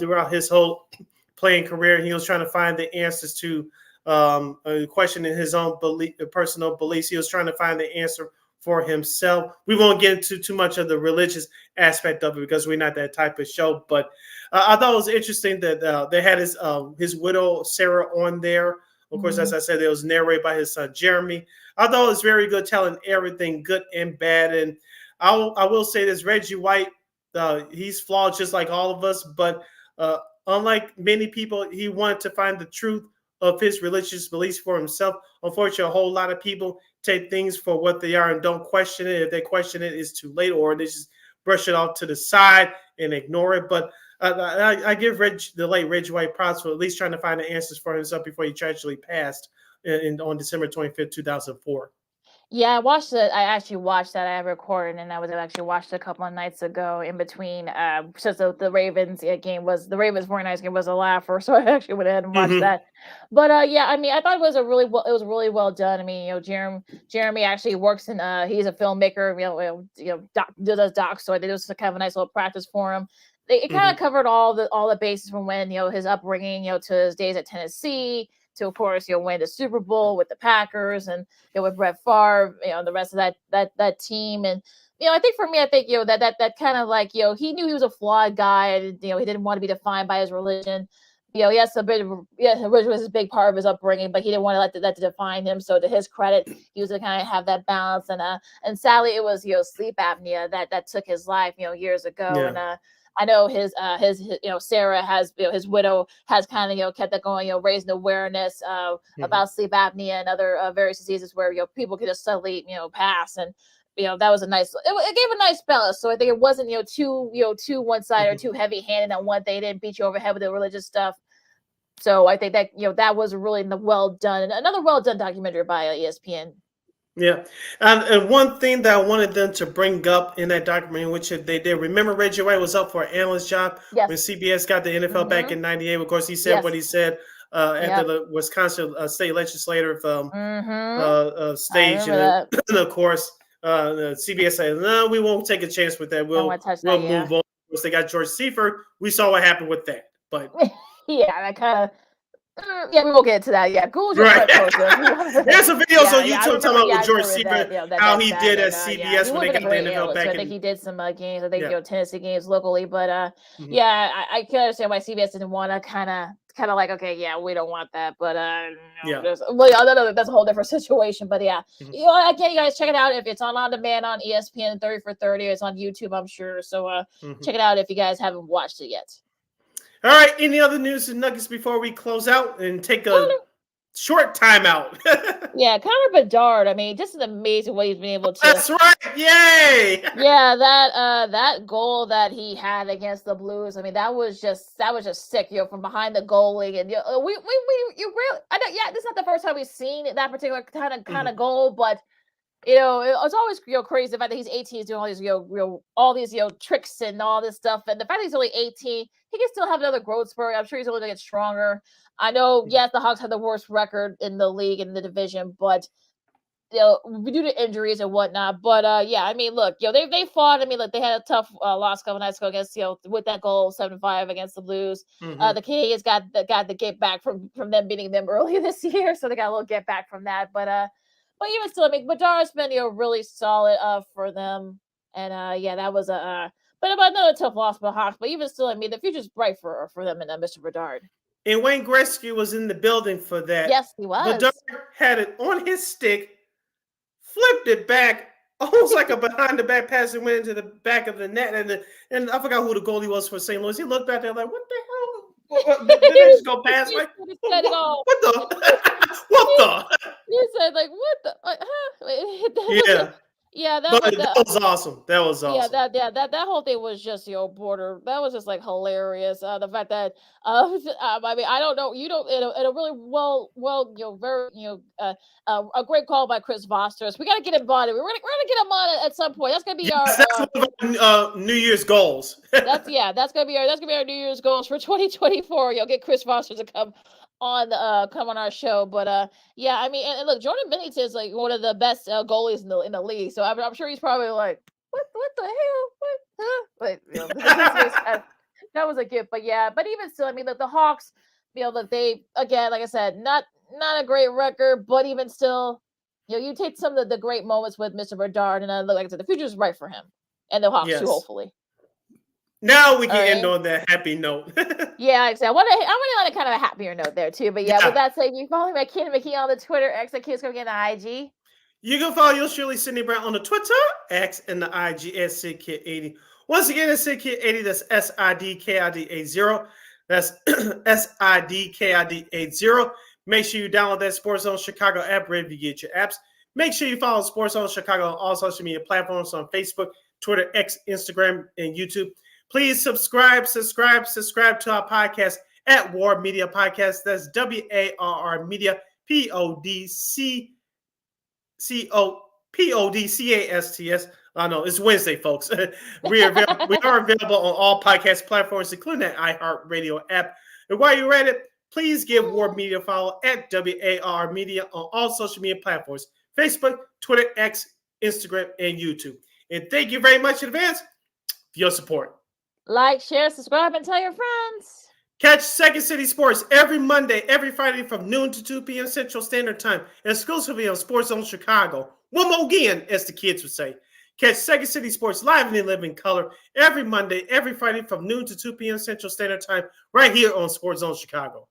throughout his whole playing career. He was trying to find the answers to questioning his own personal beliefs. He was trying to find the answer for himself. We won't get into too much of the religious aspect of it because we're not that type of show. But I thought it was interesting that they had his widow Sarah on there. Of course, as I said, it was narrated by his son Jeremy. I thought it was very good, telling everything good and bad. And I will say this: Reggie White, he's flawed just like all of us. But unlike many people, he wanted to find the truth of his religious beliefs for himself. Unfortunately, a whole lot of people take things for what they are and don't question it. If they question it, it's too late, or they just brush it off to the side and ignore it. But I give the late Reggie White props for at least trying to find the answers for himself before he tragically passed on December 25th, 2004. Yeah, I watched it. I actually watched that. I recorded, and I actually watched it a couple of nights ago. In between, since the Ravens game was the Ravens 49ers game was a laugher, so I actually went ahead and watched that. But yeah, I mean, I thought it was really well done. I mean, Jeremy actually works in he's a filmmaker. Does docs, so I think it was kind of a nice little practice for him. It kind of covered all the bases from when his upbringing, to his days at Tennessee, to, of course, win the Super Bowl with the Packers and with Brett Favre, the rest of that team. And I think for me, that kind of like he knew he was a flawed guy, and he didn't want to be defined by his religion. Yes, religion was a big part of his upbringing, but he didn't want to let that define him. So to his credit, he was to kind of have that balance. And sadly, it was sleep apnea that took his life years ago. Yeah. And I know his Sarah has his widow has kind of kept that going, raising awareness about sleep apnea and other various diseases where people can just suddenly pass. And that was it gave a nice balance. So I think it wasn't too one side or too heavy handed on one thing. It didn't beat you over the head with the religious stuff. So I think that that was really well done. Another well done documentary by ESPN. Yeah. And one thing that I wanted them to bring up in that documentary, which they did, remember Reggie White was up for an analyst job when CBS got the NFL back in 98. Of course, he said what he said at the Wisconsin state legislative stage. And of course, CBS said, no, we won't take a chance with that. We'll move on. Of course, they got George Seifert. We saw what happened with that. But yeah, that kind of. Yeah, we won't get into that. Yeah, Google just Right. posted. There's some videos on I YouTube remember, talking about with I George remember Seaver, that, how he did at and, CBS he when would they have been got a the great NFL analyst. back I in. think he did some games. I think Yeah. Tennessee games locally, but I can understand why CBS didn't want to kind of like, okay, yeah, we don't want that, but Yeah. that's a whole different situation. But yeah, again, you guys check it out if it's on demand on ESPN 30 for 30. It's on YouTube, I'm sure. So check it out if you guys haven't watched it yet. All right. Any other news and nuggets before we close out and take a short timeout? Yeah, Connor Bedard. I mean, just an amazing way he's been able to. That's right. Yay! Yeah, that goal that he had against the Blues. I mean, that was just sick. From behind the goalie, and you really. I know. Yeah, this is not the first time we've seen that particular kind of goal, but. It's always crazy the fact that he's 18, he's doing all these tricks and all this stuff, and the fact that he's only 18, he can still have another growth spurt. I'm sure he's only going to get stronger. I know, yes, the Hawks have the worst record in the league and the division, but due to injuries and whatnot. But yeah, I mean, look, they fought. I mean, look, they had a tough loss a couple nights ago against with that goal 7-5 against the Blues. The Canadians got the get back from them beating them earlier this year, so they got a little get back from that. But even still, I mean, Bedard's been really solid for them, and yeah, that was but another tough loss for the Hawks. But even still, I mean, the future's bright for them and Mr. Bedard. And Wayne Gretzky was in the building for that. Yes, he was. Bedard had it on his stick, flipped it back, almost like a behind the back pass, and went into the back of the net. And I forgot who the goalie was for St. Louis. He looked back there like, what the hell? Did they just go past? Like, what the? What the? You said like, what the? Like, huh? Yeah. Yeah, that was awesome. That was awesome. Yeah, that whole thing was just border. That was just like hilarious. The fact that I mean, I don't know. You don't in a really well very a great call by Chris Vosters. We got to get him on. We're gonna get him on at some point. That's gonna be that's one of our New Year's goals. that's gonna be our New Year's goals for 2024. Get Chris Vosters to come on our show. But yeah, I mean, and look, Jordan Binnington is like one of the best goalies in the league, so I'm sure he's probably like, what the hell, what, huh? But that was a gift. But yeah, but even still, I mean, the Hawks, that they, again, like I said, not a great record, but even still, you take some of the great moments with Mr. Bedard, and like I said, the future is bright for him and the Hawks too, hopefully. Now we can end on that happy note. Yeah, exactly. I want to let it kind of a happier note there too. But yeah, with that said, you follow me at Kid McKee on the Twitter, X at Kids Coming in the IG. You can follow yours truly, Sydney Brown, on the Twitter, X, and the IG at SidKid80. Once again, it's SidKid80. That's SIDKID80. That's SIDKID80. Make sure you download that Sports Zone Chicago app wherever you get your apps. Make sure you follow Sports Zone Chicago on all social media platforms on Facebook, Twitter, X, Instagram, and YouTube. Please subscribe to our podcast at War Media Podcast. That's WARR Media, PODCASTS. I know it's Wednesday, folks. We are available on all podcast platforms, including that iHeartRadio app. And while you're at it, please give War Media a follow at WARR Media on all social media platforms: Facebook, Twitter, X, Instagram, and YouTube. And thank you very much in advance for your support. Like, share, subscribe, and tell your friends. Catch Second City Sports every Monday, every Friday from noon to 2 p.m. Central Standard Time, exclusively on Sports Zone Chicago. One more again, as the kids would say. Catch Second City Sports live and in living color every Monday, every Friday from noon to 2 p.m. Central Standard Time, right here on Sports Zone Chicago.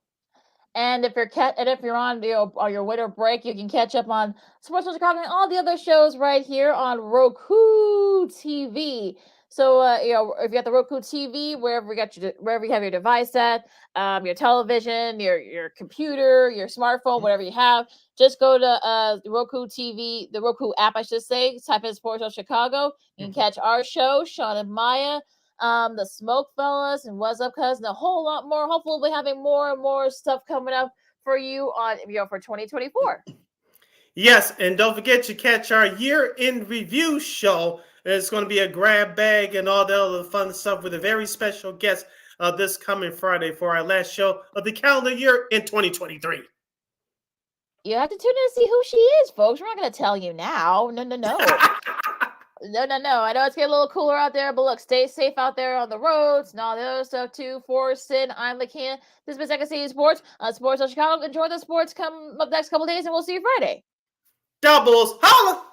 And if you're on your winter break, you can catch up on Sports Zone Chicago and all the other shows right here on Roku TV. So if you got the Roku TV, wherever you have your device at, your television, your computer, your smartphone, whatever you have, just go to Roku TV, the Roku app, I should say. Type in Sports Zone Chicago. You can catch our show, Sean and Maya, the Smoke Fellas, and What's Up Cousin, a whole lot more. Hopefully, we'll be having more and more stuff coming up for you on for 2024. Yes, and don't forget to catch our year in review show. It's going to be a grab bag and all the other fun stuff with a very special guest this coming Friday for our last show of the calendar year in 2023. You have to tune in to see who she is, folks. We're not going to tell you now. No. No. I know it's getting a little cooler out there, but look, stay safe out there on the roads and all the other stuff too. For Sin, I'm McKenna. This has been Second City Sports on Sports of Chicago. Enjoy the sports come up next couple days, and we'll see you Friday. Doubles, holla!